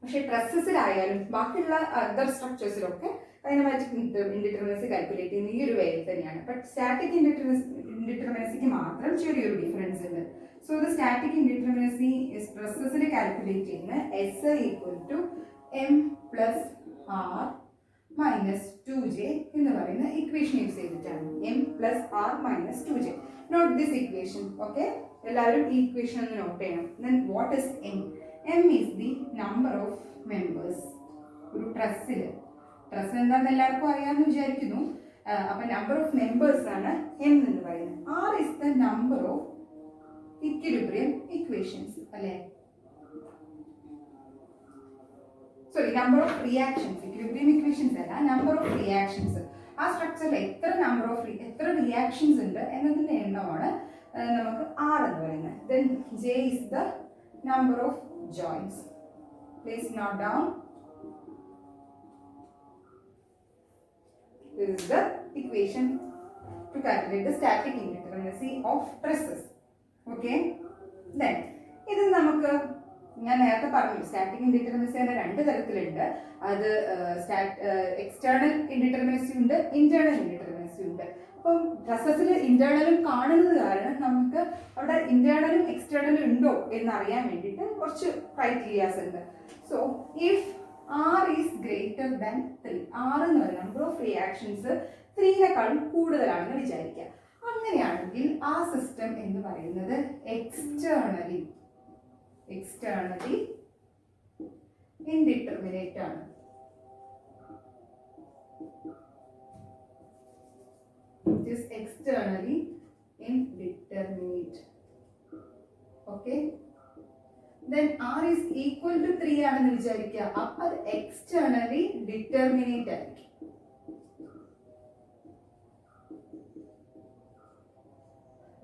പക്ഷെ ട്രസ്സസിലായാലും ബാക്കിയുള്ള അതർ സ്ട്രക്ചേഴ്സിലൊക്കെ കൈനമാറ്റിക് ഇൻഡിറ്റർമിനസി കാൽക്കുലേറ്റ് ചെയ്യുന്ന ഈ ഒരു വേയിൽ തന്നെയാണ്. ബട്ട് സ്റ്റാറ്റിക് ഇൻഡിറ്റർമിനസിക്ക് മാത്രം ചെറിയൊരു ഡിഫറൻസ് ഉണ്ട്. So the static indeterminacy is processed calculating S equal to m plus r minus 2j എന്ന് പറയുന്ന ഇക്വേഷൻ യൂസ് ചെയ്തിട്ടാണ്. m plus R minus 2j. Note this equation. Okay, എല്ലാവരും ഈ ഇക്വേഷൻ ഒന്ന് നോട്ട് ചെയ്യണം. Then what is m? m is the number of members. ഒരു truss എന്താണെന്ന് എല്ലാവർക്കും അറിയാമെന്ന് വിചാരിക്കുന്നു. അപ്പൊ നമ്പർ ഓഫ് മെമ്പേഴ്സ് ആണ് m എന്ന് പറയുന്നത്. r is the number of equilibrium equations അല്ലെ, sorry number of reactions. Equilibrium equations അല്ല, നമ്പർ ഓഫ് റിയാക്ഷൻസ്. ആ സ്ട്രക്ചറിൽ എത്ര റിയാക്ഷൻസ് ഉണ്ട് എന്നതിന്റെ എണ്ണമാണ് നമുക്ക് r എന്ന് പറയുന്നത്. Then j is the number of joints. Please note down. This is the equation to calculate the static indeterminacy of stresses. Okay. Then ഇത് നമുക്ക് ഞാൻ നേരത്തെ പറഞ്ഞു സ്റ്റാറ്റിക് ഇൻഡിറ്റർമിനസിന്റെ രണ്ട് തരത്തിലുണ്ട്. അത് എക്സ്റ്റേണൽ ഇൻഡിറ്റർമിനസി ഉണ്ട്, ഇന്റേണൽ ഇൻഡിറ്റർമിനസി ഉണ്ട്. അപ്പം സ്ട്രെസ്സസിൽ ഇന്റേണലും കാണുന്നത് കാരണം നമുക്ക് അവിടെ ഇന്റേണലും എക്സ്റ്റേണലും ഉണ്ടോ എന്നറിയാൻ വേണ്ടിയിട്ട് കുറച്ച് ക്രൈറ്റീരിയാസ് ഉണ്ട്. So if r is greater than 3, r എന്ന് പറയുന്ന നമ്പർ ഓഫ് റിയാക്ഷൻസ് 3നേക്കാളും കൂടുതലാണെന്ന് വിചാരിക്കുക. അങ്ങനെയാണെങ്കിൽ ആ സിസ്റ്റം എന്ന് പറയുന്നത് എക്സ്റ്റേണലി ഇൻഡിറ്റർമിനേറ്റ് ആണ്. It is externally indeterminate. Okay. Then r is equal to 3 ആണെന്ന് വിചാരിക്കുക. അപ്പോൾ അത് എക്സ്റ്റേണലി ഡിറ്റർമിനേറ്റ് ആയിരിക്കും.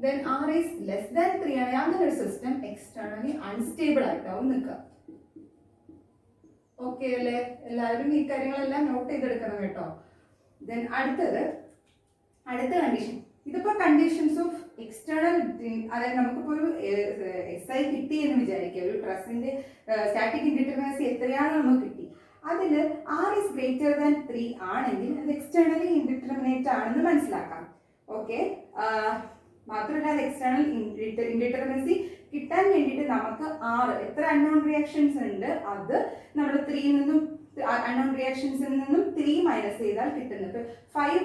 Then r is less than 3 ആണ്. അങ്ങനെ ഒരു സിസ്റ്റം എക്സ്റ്റേണലി അൺസ്റ്റേബിൾ ആയിട്ടാവും നിൽക്കുക. ഓക്കെ അല്ലേ? എല്ലാവരും ഈ കാര്യങ്ങളെല്ലാം നോട്ട് ചെയ്തെടുക്കണം കേട്ടോ. ദെൻ അടുത്ത കണ്ടീഷൻ, ഇതിപ്പോ കണ്ടീഷൻസ് ഓഫ് എക്സ്റ്റേണൽ, അതായത് നമുക്കിപ്പോ ഒരു SI കിട്ടി എന്ന് വിചാരിക്കുക. ഒരു ട്രസിന്റെ സ്റ്റാറ്റിക് ഇൻഡിറ്റർമിനസി എത്രയാണെന്ന് നമുക്ക് കിട്ടി. അതിൽ r is greater than 3 ആണെങ്കിൽ അത് എക്സ്റ്റേണലി ഇൻഡിറ്റർമിനേറ്റ് ആണെന്ന് മനസ്സിലാക്കാം. ഓക്കെ, മാത്രമല്ല അത് എക്സ്റ്റേണൽ ഇൻഡിറ്റർമിനസി കിട്ടാൻ വേണ്ടിയിട്ട് നമുക്ക് എത്ര അൺനോൺ റിയാക്ഷൻസ് ഉണ്ട് അത് നമ്മൾ 3 നിന്നും അൺനോൺ റിയാക്ഷൻസിൽ നിന്നും 3 മൈനസ് ചെയ്താൽ കിട്ടുന്നത് 5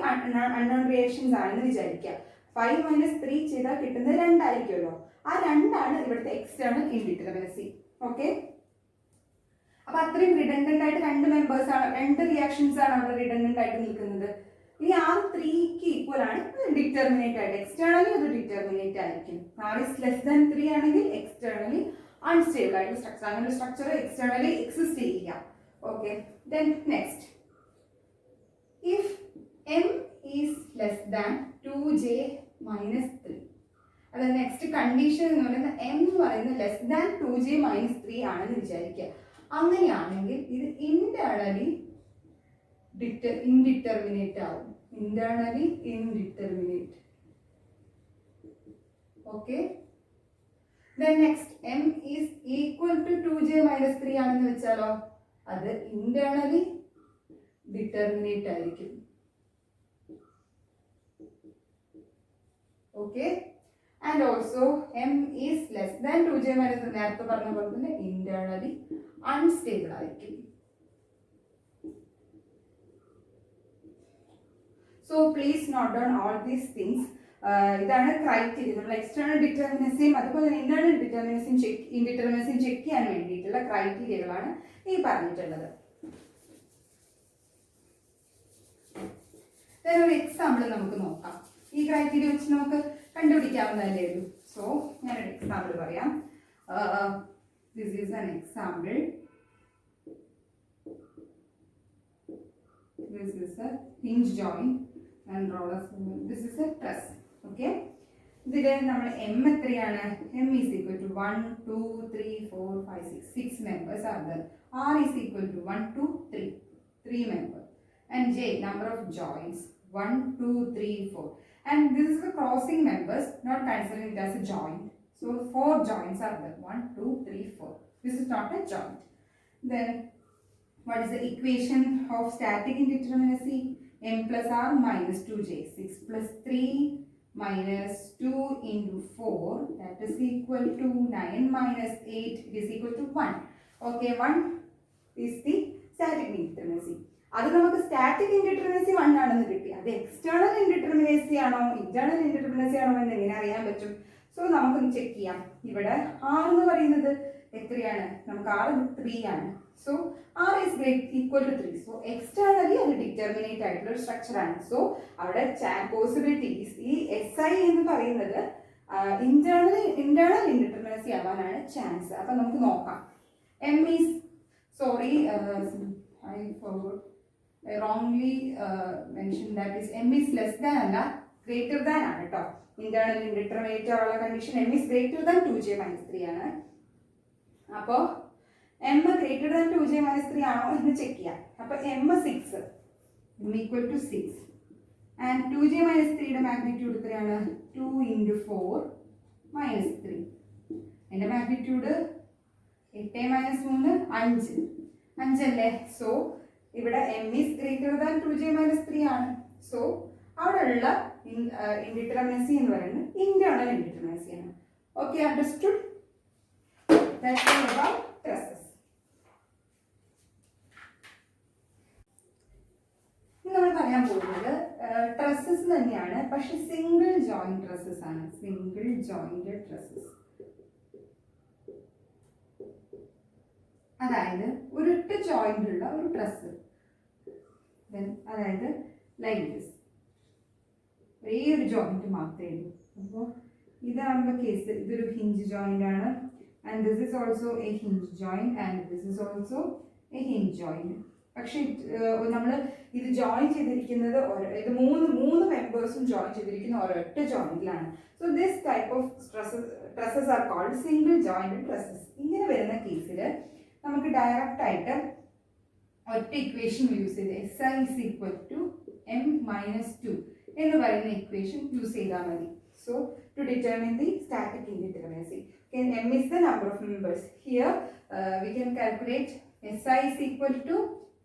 അൺനോൺ റിയാക്ഷൻസ് ആണെന്ന് വിചാരിക്കുക. 5 മൈനസ് 3 ചെയ്താൽ കിട്ടുന്നത് 2 ആയിരിക്കുമല്ലോ. ആ 2 ആണ് ഇവിടുത്തെ എക്സ്റ്റേണൽ ഇൻഡിറ്റർമിനസി. ഓക്കെ, അപ്പൊ അത്രയും റിഡൻഡന്റ് ആയിട്ട് രണ്ട് റിയാക്ഷൻസ് ആണ് അവിടെ റിഡൻഡന്റ് ആയിട്ട് നിൽക്കുന്നത്. ഇനി r 3ക്ക് ഈക്വൽ ആണ് ഡിറ്റർമിനേറ്റ് ആയിട്ട്, എക്സ്റ്റേണലി അത് ഡിറ്റർമിനേറ്റ് ആയിരിക്കും. r is less than 3 ആണെങ്കിൽ എക്സ്റ്റേണലി അൺസ്റ്റേബിൾ ആയിട്ടുള്ള സ്ട്രക്ചർ, അങ്ങനെ ഒരു സ്ട്രക്ചർ എക്സ്റ്റേണലി എക്സിസ്റ്റ് ചെയ്യില്ല. Okay, then next, if m is less than 2j minus 3, അതായത് നെക്സ്റ്റ് കണ്ടീഷൻ എന്ന് പറയുന്നത് m എന്ന് പറയുന്നത് ലെസ് ദാൻ 2j minus 3 ആണെന്ന് വിചാരിക്കുക. അങ്ങനെയാണെങ്കിൽ ഇത് ഇന്റേണലി ഇൻഡിറ്റർമിനേറ്റ് ആവും. Internally indeterminate. Okay, then next m is equal to 2j minus 3 ആണെന്ന് വെച്ചാലോ അത് ഇന്റേണലി ഡിറ്റർമിനേറ്റ് ആയിരിക്കും. Okay, and also m is less than 2j minus നേരത്തെ പറഞ്ഞ പോലെ തന്നെ ഇന്റേണലി അൺസ്റ്റേബിൾ ആയിരിക്കും. So please note down all these things. ഇതാണ് ക്രൈറ്റീരിയ. നമ്മൾ എക്സ്റ്റേണൽ ഡിറ്റർമിനസിയും അതുപോലെ തന്നെ ഇന്റേണൽ ഇൻഡിറ്റർമിനസിയും ചെക്ക് ചെയ്യാൻ വേണ്ടിയിട്ടുള്ള ക്രൈറ്റീരിയകളാണ് ഈ പറഞ്ഞിട്ടുള്ളത്. ഒരു എക്സാമ്പിൾ നമുക്ക് നോക്കാം. ഈ ക്രൈറ്റീരിയ വെച്ച് നമുക്ക് കണ്ടുപിടിക്കാവുന്നതല്ലേ ഉള്ളൂ. സോ ഞാനൊരു എക്സാമ്പിൾ പറയാം. This is an example. This is a hinge joint and rollers. This is a truss. Okay. ഇതിൽ നമ്മൾ m എത്രയാണ്? m is equal to 1, 2, 3, 4, 5, 6. 6 members are there. r is equal to 1, 2, 3. 3 members. And j, number of joints. 1, 2, 3, 4. And this is the crossing members, not considering it as a joint. So 4 joints are there. 1, 2, 3, 4. This is not a joint. Then what is the equation of static indeterminacy? m plus r minus 2j. 6 plus 3 minus 2 into 4, that is equal to 9 minus 8, it is equal to 1. Okay, 1 is the static indeterminacy. അത് നമുക്ക് static indeterminacy 1 ആണെന്ന് കിട്ടി. അത് external indeterminacy ആണോ internal indeterminacy ആണോ എന്ന് എങ്ങനെ അറിയാൻ പറ്റും? സോ നമുക്കൊന്ന് ചെക്ക് ചെയ്യാം. ഇവിടെ R എന്ന് പറയുന്നത് എത്രയാണ്? നമുക്ക് R 3 ആണ്. So R is equal to 3. So externally അത് ഡിറ്റർമിനേറ്റ് ആയിട്ടുള്ള ഒരു സ്ട്രക്ചർ ആണ്. സോ അവിടെ പോസിബിലിറ്റീസ് ഈ SI എന്ന് പറയുന്നത് ഇന്റേണൽ ഇൻഡിറ്റർമിനസി ആവാനാണ് ചാൻസ്. അപ്പൊ നമുക്ക് നോക്കാം. M is I forgot. I wrongly mentioned that is M is less than അല്ല greater than ആണ് കേട്ടോ. ഇന്റേണൽ ഇൻഡിറ്റർമിനേറ്റ് ആവുള്ള condition M is greater than 2j-3 ആണ്. അപ്പോൾ M greater than 2j-3 ആണോ എന്ന് ചെക്ക് ചെയ്യാം. അപ്പോൾ M 6 M equal to 6 and 2j-3യുടെ magnitude എത്രയാണ്? 2 into 4 minus 3. അതിന്റെ മാഗ്നിറ്റ്യൂഡ് 8 minus 3 5 അല്ലേ? സോ ഇവിടെ M is greater than 2j-3 ആണ്. സോ അവിടെയുള്ള ഇൻഡിറ്റർമിനസി എന്ന് പറയുന്നത് ഇന്റേണൽ ഇൻഡിറ്റർമിനസി ആണ്. Okay, understood? That's all about trusses. നമ്മൾ പറയാൻ പോകുന്നത് ട്രസ്സസ് തന്നെയാണ്, പക്ഷെ സിംഗിൾ ജോയിന്റ് ട്രസ്സസ് ആണ്. സിംഗിൾ ജോയിന്റഡ് ട്രസ്സസ്, അതായത് ഒരൊറ്റ ജോയിന്റ് ഉള്ള ഒരു ട്രസ്. അതായത് ലൈക്ക് ദിസ്, ഒരേ ഒരു ജോയിന്റ് മാത്രമേ ഉള്ളൂ. അപ്പോൾ ഇതാകുമ്പോൾ കേസ് ഇതൊരു ഹിഞ്ച് ജോയിന്റ് ആണ്. And this is also a hinge joint and this is also a hinge joint. പക്ഷെ നമ്മൾ ഇത് ജോയിൻ ചെയ്തിരിക്കുന്നത് ഇത് മൂന്ന് മെമ്പേഴ്സും ജോയിൻ ചെയ്തിരിക്കുന്ന ഒരൊറ്റ ജോയിന്റിലാണ്. So this type of trusses are called single jointed trusses. ഇങ്ങനെ വരുന്ന കേസിൽ നമുക്ക് ഡയറക്റ്റ് ആയിട്ട് ഒറ്റ ഇക്വേഷൻ യൂസ് ചെയ്ത് SI is equal to M minus 2 എന്ന് പറയുന്ന ഇക്വേഷൻ യൂസ് ചെയ്താൽ മതി. So to determine the static indeterminacy, okay, M is the number of members. Here we can calculate SI is equal to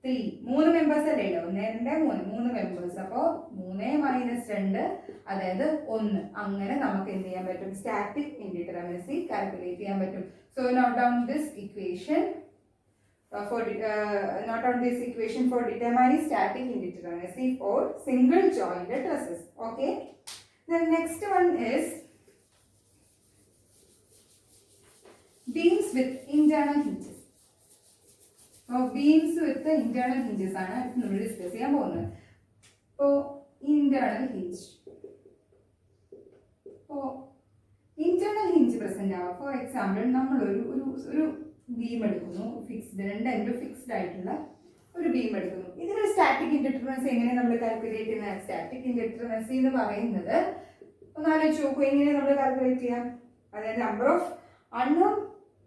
3. 3 members അല്ലേ ഉള്ളൂ, 3 members. അപ്പോൾ 3 minus 2 അതായത് 1. അങ്ങനെ നമുക്ക് എന്ത് ചെയ്യാൻ പറ്റും? സ്റ്റാറ്റിക് ഇൻഡിറ്റർമിനസി കാൽക്കുലേറ്റ് ചെയ്യാൻ പറ്റും. So note down this equation for determining static indeterminacy for single jointed trusses. Okay. The next one is beams with internal hinges. So beams with the internal hinges ആണ് നമ്മൾ discuss ചെയ്യാൻ പോകുന്നത്. അപ്പോൾ internal hinge. അപ്പോൾ internal hinge present ആവും. For example നമ്മൾ ഒരു beam എടുക്കുന്നു, ഫിക്സ്ഡ്, രണ്ട് എൻഡ് ഫിക്സ്ഡ് ആയിട്ടുള്ള ഒരു ബീം എടുക്കുന്നു. ഇതിനൊരു സ്റ്റാറ്റിക് ഇൻഡിറ്റർമിനസി എങ്ങനെ നമ്മൾ കാൽക്കുലേറ്റ് ചെയ്യുന്ന? സ്റ്റാറ്റിക് ഇൻഡിറ്റർമിനസി എന്ന് പറയുന്നത് ഒന്ന് ആലോചിച്ച് നോക്കൂ, എങ്ങനെ നമ്മൾ കാൽക്കുലേറ്റ് ചെയ്യാം? അതായത് number of unknown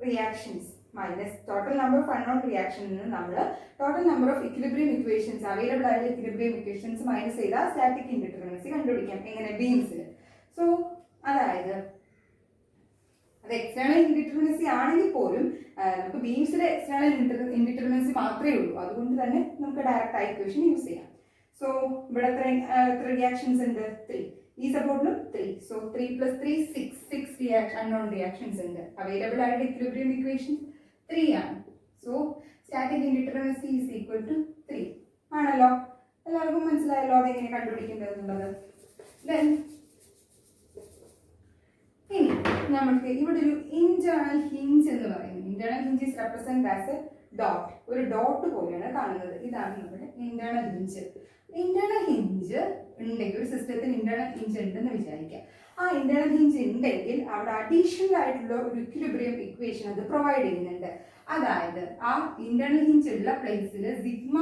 reactions minus total number of unknown റിയാക്ഷനിൽ നിന്ന് നമ്മൾ total number of equilibrium equations, available ആയിട്ടുള്ള ഇക്വിലിബ്രിയം ഇക്വേഷൻസ് മൈനസ് ചെയ്താൽ സ്റ്റാറ്റിക് ഇൻഡിറ്റർമിനസി കണ്ടുപിടിക്കാം. എങ്ങനെ? ബീംസിൽ. സോ അതായത് അത് എക്സ്റ്റേണൽ ഇൻഡിറ്റർമിനസി ആണെങ്കിൽ പോലും നമുക്ക് ബീംസിലെ എക്സ്റ്റേണൽ ഇൻഡിറ്റർമിനസി മാത്രമേ ഉള്ളൂ. അതുകൊണ്ട് തന്നെ നമുക്ക് ഡയറക്റ്റ് ആ ഇക്വേഷൻ യൂസ് ചെയ്യാം. സോ ഇവിടെ എത്ര റിയാക്ഷൻസ് ഉണ്ട്? 3. ഈ സപ്പോർട്ടിലും 3. സോ 3 + 3 6 അൺനോൺ റിയാക്ഷൻസ് ഉണ്ട്. അവൈലബിൾ ആയിട്ട് ഇക്വിലിബ്രിയം ഇക്വേഷൻ 3 ആണ്. So static indeterminacy is equal to 3 ആണല്ലോ. എല്ലാവർക്കും മനസ്സിലായല്ലോ അതെങ്ങനെ കണ്ടുപിടിക്കേണ്ടത് എന്നുള്ളത്. ദെൻ ഇനി നമ്മൾക്ക് ഇവിടെ ഒരു ഇന്റേണൽ ഹിഞ്ച് എന്ന് പറയുന്നത്, internal hinge is represent as A dot, ഒരു ഡോട്ട് പോലെയാണ് കാണുന്നത്. ഇതാണ് നമ്മുടെ ഇന്റേണൽ ഹിഞ്ച്. ഇന്റേണൽ ഹിഞ്ച് ഉണ്ടെങ്കിൽ ഒരു സിസ്റ്റത്തിന് ഇന്റേണൽ ഹിഞ്ച് ഉണ്ടെന്ന് വിചാരിക്കാം. ആ ഇന്റേണൽ ഹിഞ്ച് ഉണ്ടെങ്കിൽ അവിടെ അഡീഷണൽ ആയിട്ടുള്ള ഒരു ഇക്വിലിബ്രിയം ഇക്വേഷൻ അത് പ്രൊവൈഡ് ചെയ്യുന്നുണ്ട്. അതായത് ആ ഇന്റേണൽ ഹിഞ്ച് ഉള്ള പ്ലേസിൽ sigma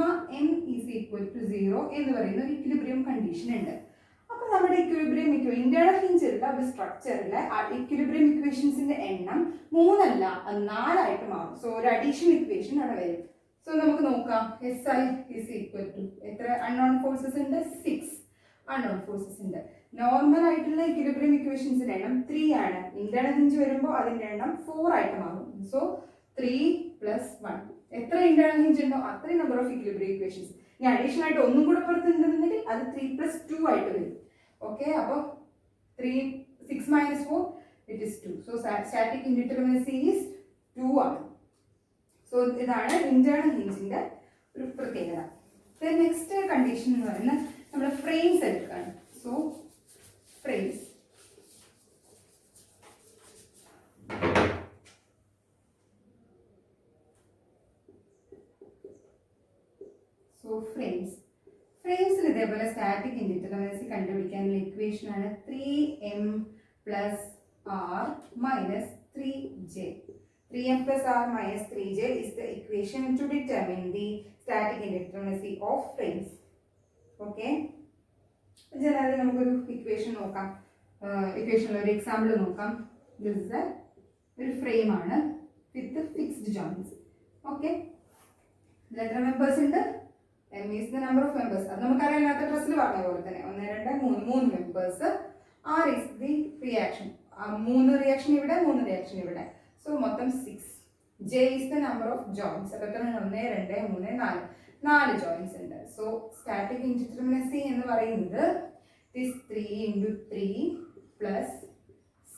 M is equal to 0 എന്ന് പറയുന്ന ഒരു ഇക്വിലിബ്രിയം കണ്ടീഷൻ ഉണ്ട്. അപ്പോൾ നമ്മുടെ ഇക്വിലിബ്രിയം ഇന്റേണൽ ഹിഞ്ച് ഉള്ള ഒരു സ്ട്രക്ചറിലെ ഇക്വിലിബ്രിയം ഇക്വേഷൻസിന്റെ എണ്ണം 3 അല്ല, അത് 4 ആയിട്ട് മാറും. സോ ഒരു അഡീഷണൽ ഇക്വേഷൻ അവിടെ വരും. സോ നമുക്ക് നോക്കാം. SI ഈസ് ഈക്വൽ ടു എത്ര അൺനോൺ ഫോഴ്സസ് ഉണ്ട്? 6 അൺനോൺ ഫോഴ്സസ് ഉണ്ട്. നോർമൽ ആയിട്ടുള്ള ഇക്വിലിബ്രിയം ഇക്വേഷൻസിന്റെ എണ്ണം 3 ആണ്. ഇന്റേണൽ ഹിഞ്ച് വരുമ്പോൾ അതിന്റെ എണ്ണം 4 ആയിട്ട് മാറും. സോ 3 + 1 എത്ര ഇന്റേണൽ ഹിഞ്ച് ഉണ്ടോ അത്രയും നമ്പർ ഓഫ് ഇക്വിലിബ്രിയം ഇക്വേഷൻസ്. ഇനി അഡീഷണൽ ആയിട്ട് ഒന്നും കൂടെ പുറത്തുണ്ടെന്നുണ്ടെങ്കിൽ അത് 3 + 2 ആയിട്ട് വരും. ഓക്കെ, അപ്പോൾ 6 - 4 it is 2. So static indeterminacy is 2 ആണ്. സോ ഇതാണ് ഇന്റേണൽ ഹിഞ്ചിന്റെ ഒരു പ്രത്യേകത. നെക്സ്റ്റ് കണ്ടീഷൻ എന്ന് പറയുന്നത് നമ്മൾ ഫ്രെയിംസ് എടുക്കുകയാണ്. സോ ഫ്രെയിംസ് ഫ്രെയിംസിൽ ഇതേപോലെ സ്റ്റാറ്റിക് ഇൻഡിറ്റർമിനസി കണ്ടുപിടിക്കാനുള്ള ഇക്വേഷൻ ആണ് 3m plus r minus 3j. 3m plus r minus 3j is the equation to determine the static indeterminacy of frames. Okay. Generally നമുക്കൊരു ഇക്വേഷൻ നോക്കാം. ഇക്വേഷനിൽ ഒരു എക്സാമ്പിൾ നോക്കാം. ദിസ് ഇസ് ഒരു frame ആണ് വിത്ത് ഫിക്സ്ഡ് ജോയിൻസ്. ഓക്കെ, എത്ര members ഉണ്ട്? m is the number of members. അത് നമുക്കറിയാം, ഇല്ലാത്ത ഡ്രസ്സിൽ പറഞ്ഞ പോലെ തന്നെ 1 2 3 3 members. r is the reaction. 3 reaction ഇവിടെ, 3 റിയാക്ഷൻ ഇവിടെ. സോ മൊത്തം 6. j is the number of joints. അപ്പോൾ എത്ര? 1 2 3 4 ജോയിൻസ് ഉണ്ട്. സോ സ്റ്റാറ്റിക് ഇൻഡിറ്റർമിനസി എന്ന് പറയുന്നത് this 3 into 3 plus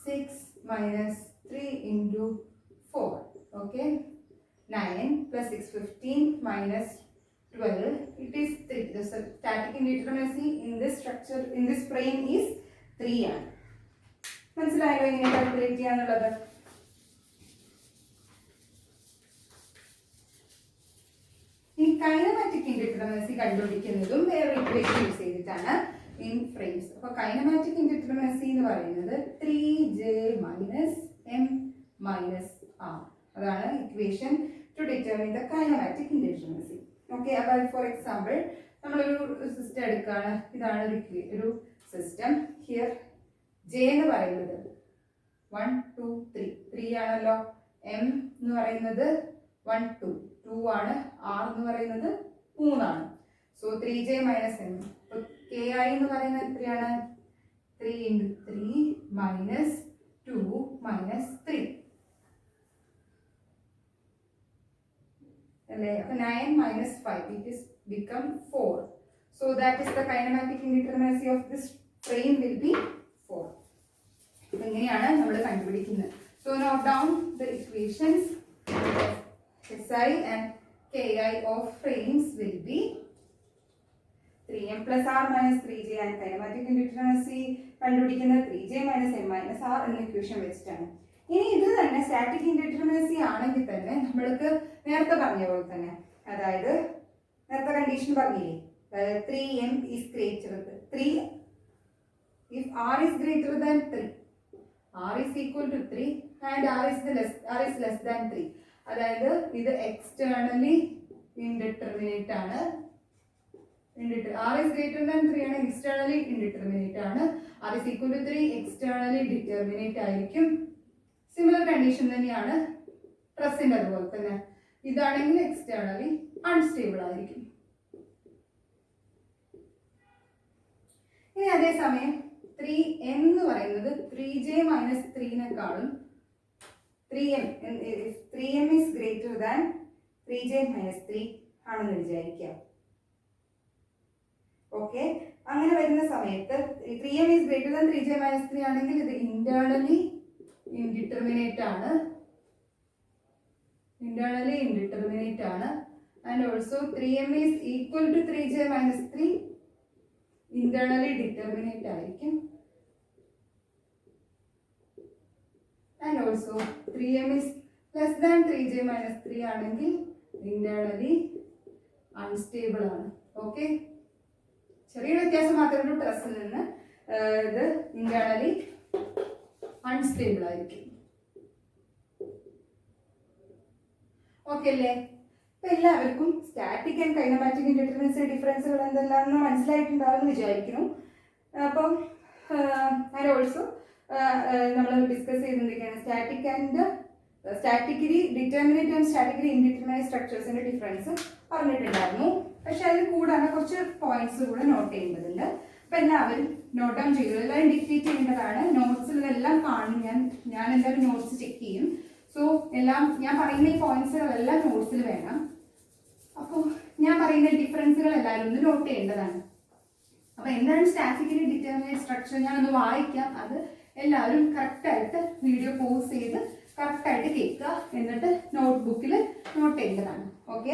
6 minus 3 into 4. Okay, 9 plus 6 15 minus 12, it is 3. The static indeterminacy in this structure, in this frame is 3 ആണ്. മനസ്സിലായല്ലോ എങ്ങനെ calculate ചെയ്യാന്നുള്ളത്? ഈ കൈനമാറ്റിക് ഇൻഡിറ്റർമിനസി കണ്ടുപിടിക്കുന്നതും വേറെ ഇക്വേഷൻ യൂസ് ചെയ്തിട്ടാണ് ഇൻ ഫ്രെയിംസ്. അപ്പോൾ കൈനമാറ്റിക് ഇൻഡിറ്റർമിനസി എന്ന് പറയുന്നത് 3j minus m minus r. അതാണ് equation two determine the kinematic indeterminacy. Okay, അപ്പോൾ ഫോർ എക്സാമ്പിൾ നമ്മളൊരു സിസ്റ്റം എടുക്കുകയാണ്. ഇതാണ് ഒരു സിസ്റ്റം. ഹിയർ ജെ എന്ന് പറയുന്നത് 1 2 3 3 ആണല്ലോ. എം എന്ന് പറയുന്നത് 1 2 2 ആണ്. ആർ എന്ന് പറയുന്നത് 3 ആണ്. So 3j minus m. അപ്പോൾ കെ ഐ എന്ന് പറയുന്നത് എത്രയാണ്? 3 into 3 minus 2 minus 3 അല്ലേ? അപ്പോൾ 9 minus 5, it is become 4. So that is the kinematic indeterminacy of this frame will be 4. അപ്പോൾ ഇങ്ങനെയാണ് നമ്മൾ കണ്ടുപിടിക്കുന്നത്. So note down the equations. SI and KI of frames will be 3m plus r minus 3j, and kinematic indeterminacy കണ്ടുപിടിക്കുന്നത് 3j minus m minus r എന്ന equation വെച്ചിട്ടാണ്. ഇനി ഇത് തന്നെ സ്റ്റാറ്റിക് ഇൻഡിറ്റർമിനസി ആണെങ്കിൽ തന്നെ നമ്മൾക്ക് നേരത്തെ പറഞ്ഞ പോലെ തന്നെ, അതായത് നേരത്തെ കണ്ടീഷൻ പറഞ്ഞില്ലേ, 3m is greater than 3, if r is greater than 3, r is equal to 3 and r is less than 3, അതായത് ഇത് എക്സ്റ്റേണലി ഇൻഡിറ്റർമിനേറ്റ് ആണ്. r is greater than 3 ആണ്, എക്സ്റ്റേണലി ഇൻഡിറ്റർമിനേറ്റ് ആണ്. r is equal to 3 externally determinate ആയിരിക്കും. Similar condition തന്നെയാണ് ട്രസിന്റെ അതുപോലെ തന്നെ. ഇതാണെങ്കിൽ എക്സ്റ്റേണലി അൺസ്റ്റേബിൾ ആയിരിക്കും. ഇനി അതേസമയം 3m എന്ന് പറയുന്നത് 3j minus 3നേക്കാളും 3m is greater than 3j minus 3 ആണെന്ന് വിചാരിക്കുക. ഓക്കെ, അങ്ങനെ വരുന്ന സമയത്ത് 3m is greater than 3j minus 3 ആണെങ്കിൽ ഇത് ഇന്റേണലി ഇൻഡിറ്റർമിനേറ്റ് ആണ്. And also 3m is equal to 3j minus 3 internally determinate ആയിരിക്കും. And also 3m is less than 3j minus 3 ആണെങ്കിൽ ഇന്റേണലി അൺസ്റ്റേബിൾ ആണ്. ഓക്കെ, ചെറിയ വ്യത്യാസം മാത്രമേ ഉള്ളൂ. ട്രസ്സിൽ നിന്ന് ഇത് ഇന്റേണലി അൺസ്റ്റേബിൾ ആയിരിക്കും. ഓക്കെ അല്ലേ? അപ്പൊ എല്ലാവർക്കും സ്റ്റാറ്റിക് ആൻഡ് കൈനമാറ്റിക് ഇൻഡിറ്റർമിനസി ഡിഫറൻസുകൾ എന്തെല്ലാമെന്ന് മനസ്സിലായിട്ടുണ്ടാവുമെന്ന് വിചാരിക്കുന്നു. അപ്പം ആൻഡ് ഓൾസോ നമ്മൾ ഡിസ്കസ് ചെയ്തെന്തൊക്കെയാണ് statically determinate and statically indeterminate സ്ട്രക്ചേഴ്സിന്റെ ഡിഫറൻസ് പറഞ്ഞിട്ടുണ്ടായിരുന്നു. പക്ഷെ അതിൽ കൂടാതെ കുറച്ച് പോയിന്റ്സ് കൂടെ നോട്ട് ചെയ്യേണ്ടതുണ്ട്. അപ്പൊ എല്ലാവരും നോട്ട് ഡൗൺ ചെയ്തു, എല്ലാവരും ഡിക്റ്റേറ്റ് ചെയ്യേണ്ടതാണ്. നോട്ട്സിൽ ഇതെല്ലാം കാണും. ഞാൻ എന്തായാലും നോട്ട്സ് ചെക്ക് ചെയ്യും. സോ എല്ലാം ഞാൻ പറയുന്ന ഈ പോയിന്റ്സുകളെല്ലാം നോട്ട്സിൽ വേണം. അപ്പോൾ ഞാൻ പറയുന്ന ഡിഫറൻസുകൾ എല്ലാവരും ഒന്ന് നോട്ട് ചെയ്യേണ്ടതാണ്. അപ്പൊ എന്താണ് സ്റ്റാറ്റിക്കലി ഡിറ്റർമിനേറ്റ് സ്ട്രക്ചർ ഞാനൊന്ന് വായിക്കാം. അത് എല്ലാവരും കറക്റ്റായിട്ട് വീഡിയോ പോസ് ചെയ്ത് കറക്റ്റായിട്ട് കേൾക്കുക. എന്നിട്ട് നോട്ട്ബുക്കിൽ നോട്ട് ചെയ്യേണ്ടതാണ്. ഓക്കെ,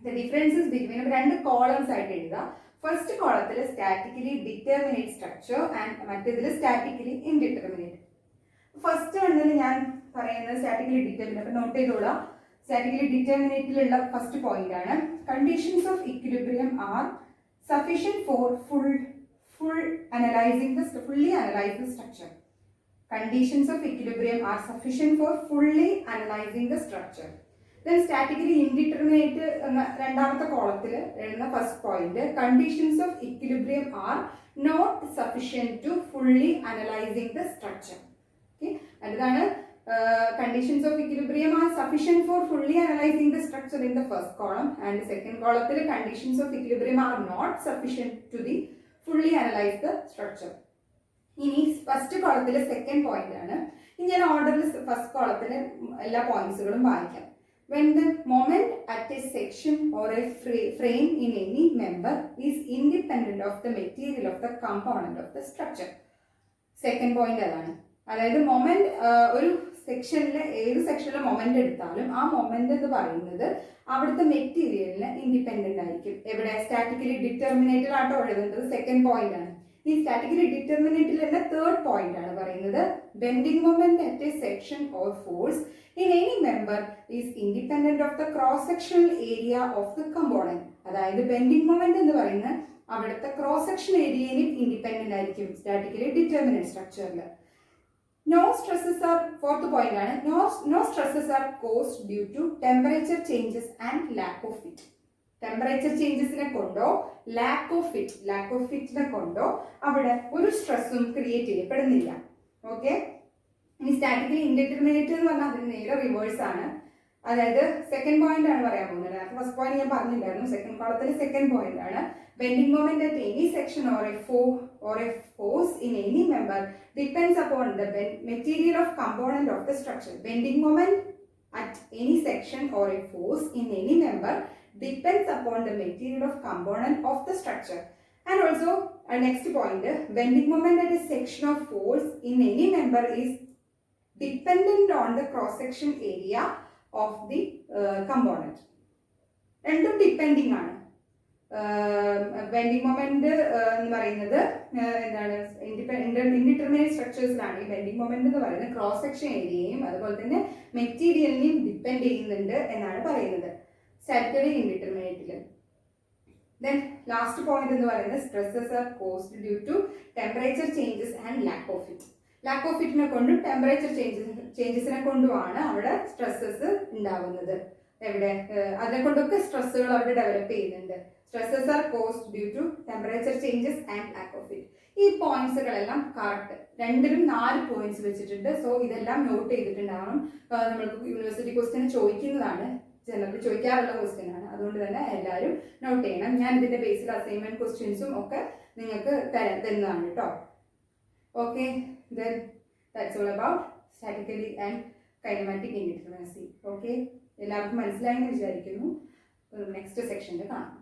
ദ ഡിഫറൻസസ് ബിറ്റ്വീൻ അപ്പോൾ 2 കോളംസ് ആയിട്ട് എഴുതുക. ഫസ്റ്റ് കോളത്തിൽ സ്റ്റാറ്റിക്കലി ഡിറ്റർമിനേറ്റ് സ്ട്രക്ചർ ആൻഡ് മറ്റേതിൽ സ്റ്റാറ്റിക്കലി ഇൻഡിറ്റർമിനേറ്റ്. ഫസ്റ്റ് വണ്ണിൽ ഞാൻ പറയുന്നത് സ്റ്റാറ്റിക്കലി ഡിറ്റർമിനേറ്റ്. അപ്പോൾ നോട്ട് ചെയ്തോളാം. സ്റ്റാറ്റിക്കലി ഡിറ്റർമിനേറ്റിലുള്ള ഫസ്റ്റ് പോയിന്റ് ആണ് conditions of equilibrium are sufficient for fully analyze the structure. Conditions of equilibrium are sufficient for fully analyzing the structure. Then statically indeterminate രണ്ടാമത്തെ കോളത്തിൽ എഴുതുന്ന first point conditions of equilibrium are not sufficient to fully analyzing the structure. Okay, അടുത്താണ് conditions of equilibrium are sufficient for fully analyzing the structure in the first column, and second കോളത്തിൽ conditions of equilibrium are not sufficient to the fully analyze the structure. ഇനി first കോളത്തിലെ second point ആണ്. ഇനി ഞാൻ ഓർഡറിൽ first കോളത്തിലെ എല്ലാ പോയിന്റ്സുകളും വായിക്കാം. When the moment at a section or a frame in any member is independent of the material of the component of the structure. Second point അതാണ്. അതായത് moment ഒരു സെക്ഷനിലെ ഏത് സെക്ഷനിലെ മൊമെന്റ് എടുത്താലും ആ മൊമെന്റ് എന്ന് പറയുന്നത് അവിടുത്തെ മെറ്റീരിയലിന് ഇൻഡിപെൻഡന്റ് ആയിരിക്കും. എവിടെ? സ്റ്റാറ്റിക്കലി ഡിറ്റർമിനേറ്റഡ് ആട്ടോ എഴുതേണ്ടത് സെക്കൻഡ് പോയിന്റ് ആണ്. ഈ സ്റ്റാറ്റിക്കലി ഡിറ്റർമിനേറ്റിൽ തന്നെ തേർഡ് പോയിന്റ് ആണ് പറയുന്നത് bending moment at A section or force in any member is independent of the cross sectional area of the component. അതായത് ബെൻഡിങ് മൊമെന്റ് എന്ന് പറയുന്നത് അവിടുത്തെ ക്രോസ് സെക്ഷൻ ഏരിയയിലും ഇൻഡിപെൻഡന്റ് ആയിരിക്കും സ്റ്റാറ്റിക്കലി ഡിറ്റർമിനേറ്റ് സ്ട്രക്ചറിൽ. No stresses are, fourth point ആണ്, no stresses are caused due to temperature changes and lack of fit. Temperature ചേഞ്ചസിനെ കൊണ്ടോ ലാക്ക് ഓഫ് ഫിറ്റിനെ കൊണ്ടോ അവിടെ ഒരു സ്ട്രെസ്സും ക്രിയേറ്റ് ചെയ്യപ്പെടുന്നില്ല. ഓക്കെ, ഇനി സ്റ്റാറ്റിക്കലി ഇൻഡിറ്റർമിനേറ്റ് എന്ന് പറഞ്ഞാൽ അതിന് നേരെ റിവേഴ്സ് ആണ്. അതായത് സെക്കൻഡ് പോയിന്റ് ആണ് പറയാൻ പോകുന്നത്. ഫസ്റ്റ് പോയിന്റ് ഞാൻ പറഞ്ഞില്ലായിരുന്നു. സെക്കൻഡ് കോളത്തിൽ സെക്കൻഡ് പോയിന്റ് ആണ് bending moment at any section or a force in any member depends upon the material of component of the structure. Bending moment at any section or a force in any member depends upon the material of component of the structure. And also next point, bending moment at a section of force in any member is dependent on the cross section area of the component. രണ്ടും depending ആണ്. Bending moment എന്ന് പറയുന്നത് എന്താണ് indeterminate സ്ട്രക്ചേഴ്സിലാണ് ഈ bending moment എന്ന് പറയുന്നത് cross section ഏരിയയും അതുപോലെ തന്നെ മെറ്റീരിയലിനെയും ഡിപ്പെൻഡ് ചെയ്യുന്നുണ്ട് എന്നാണ് പറയുന്നത് സ്റ്റാറ്റിക്കലി ഇൻഡിറ്റർമിനേറ്റില്. ദെൻ ലാസ്റ്റ് പോയിന്റ് എന്ന് പറയുന്നത് stresses are caused due to temperature changes and lack of fit. Lack of ഫിറ്റിനെ കൊണ്ടും ടെമ്പറേച്ചർ ചേഞ്ചസിനെ കൊണ്ടുമാണ് അവിടെ സ്ട്രെസ്സസ് ഉണ്ടാവുന്നത്. എവിടെ? അതിനെ കൊണ്ടൊക്കെ സ്ട്രെസ്സുകൾ അവിടെ ഡെവലപ്പ് ചെയ്യുന്നുണ്ട്. Stresses are caused due to temperature changes and lack of fit. ഈ പോയിന്റ്സുകളെല്ലാം കറക്റ്റ്. രണ്ടിലും 4 പോയിന്റ്സ് വെച്ചിട്ടുണ്ട്. സോ ഇതെല്ലാം നോട്ട് ചെയ്തിട്ടുണ്ടാവണം. നമ്മൾക്ക് യൂണിവേഴ്സിറ്റി ക്വസ്റ്റ്യൻ ചോദിക്കുന്നതാണ്, ജനറൽ ചോദിക്കാറുള്ള ക്വസ്റ്റ്യൻ ആണ്. അതുകൊണ്ട് തന്നെ എല്ലാവരും നോട്ട് ചെയ്യണം. ഞാൻ ഇതിന്റെ ബേസിൽ അസൈൻമെന്റ് ക്വസ്റ്റ്യൻസും ഒക്കെ നിങ്ങൾക്ക് തരുന്നതാണ് കേട്ടോ. Okay, then that's all about statically and kinematic indeterminacy. Okay, എല്ലാവർക്കും മനസ്സിലായെന്ന് വിചാരിക്കുന്നു. നെക്സ്റ്റ് സെക്ഷനിൽ കാണാം.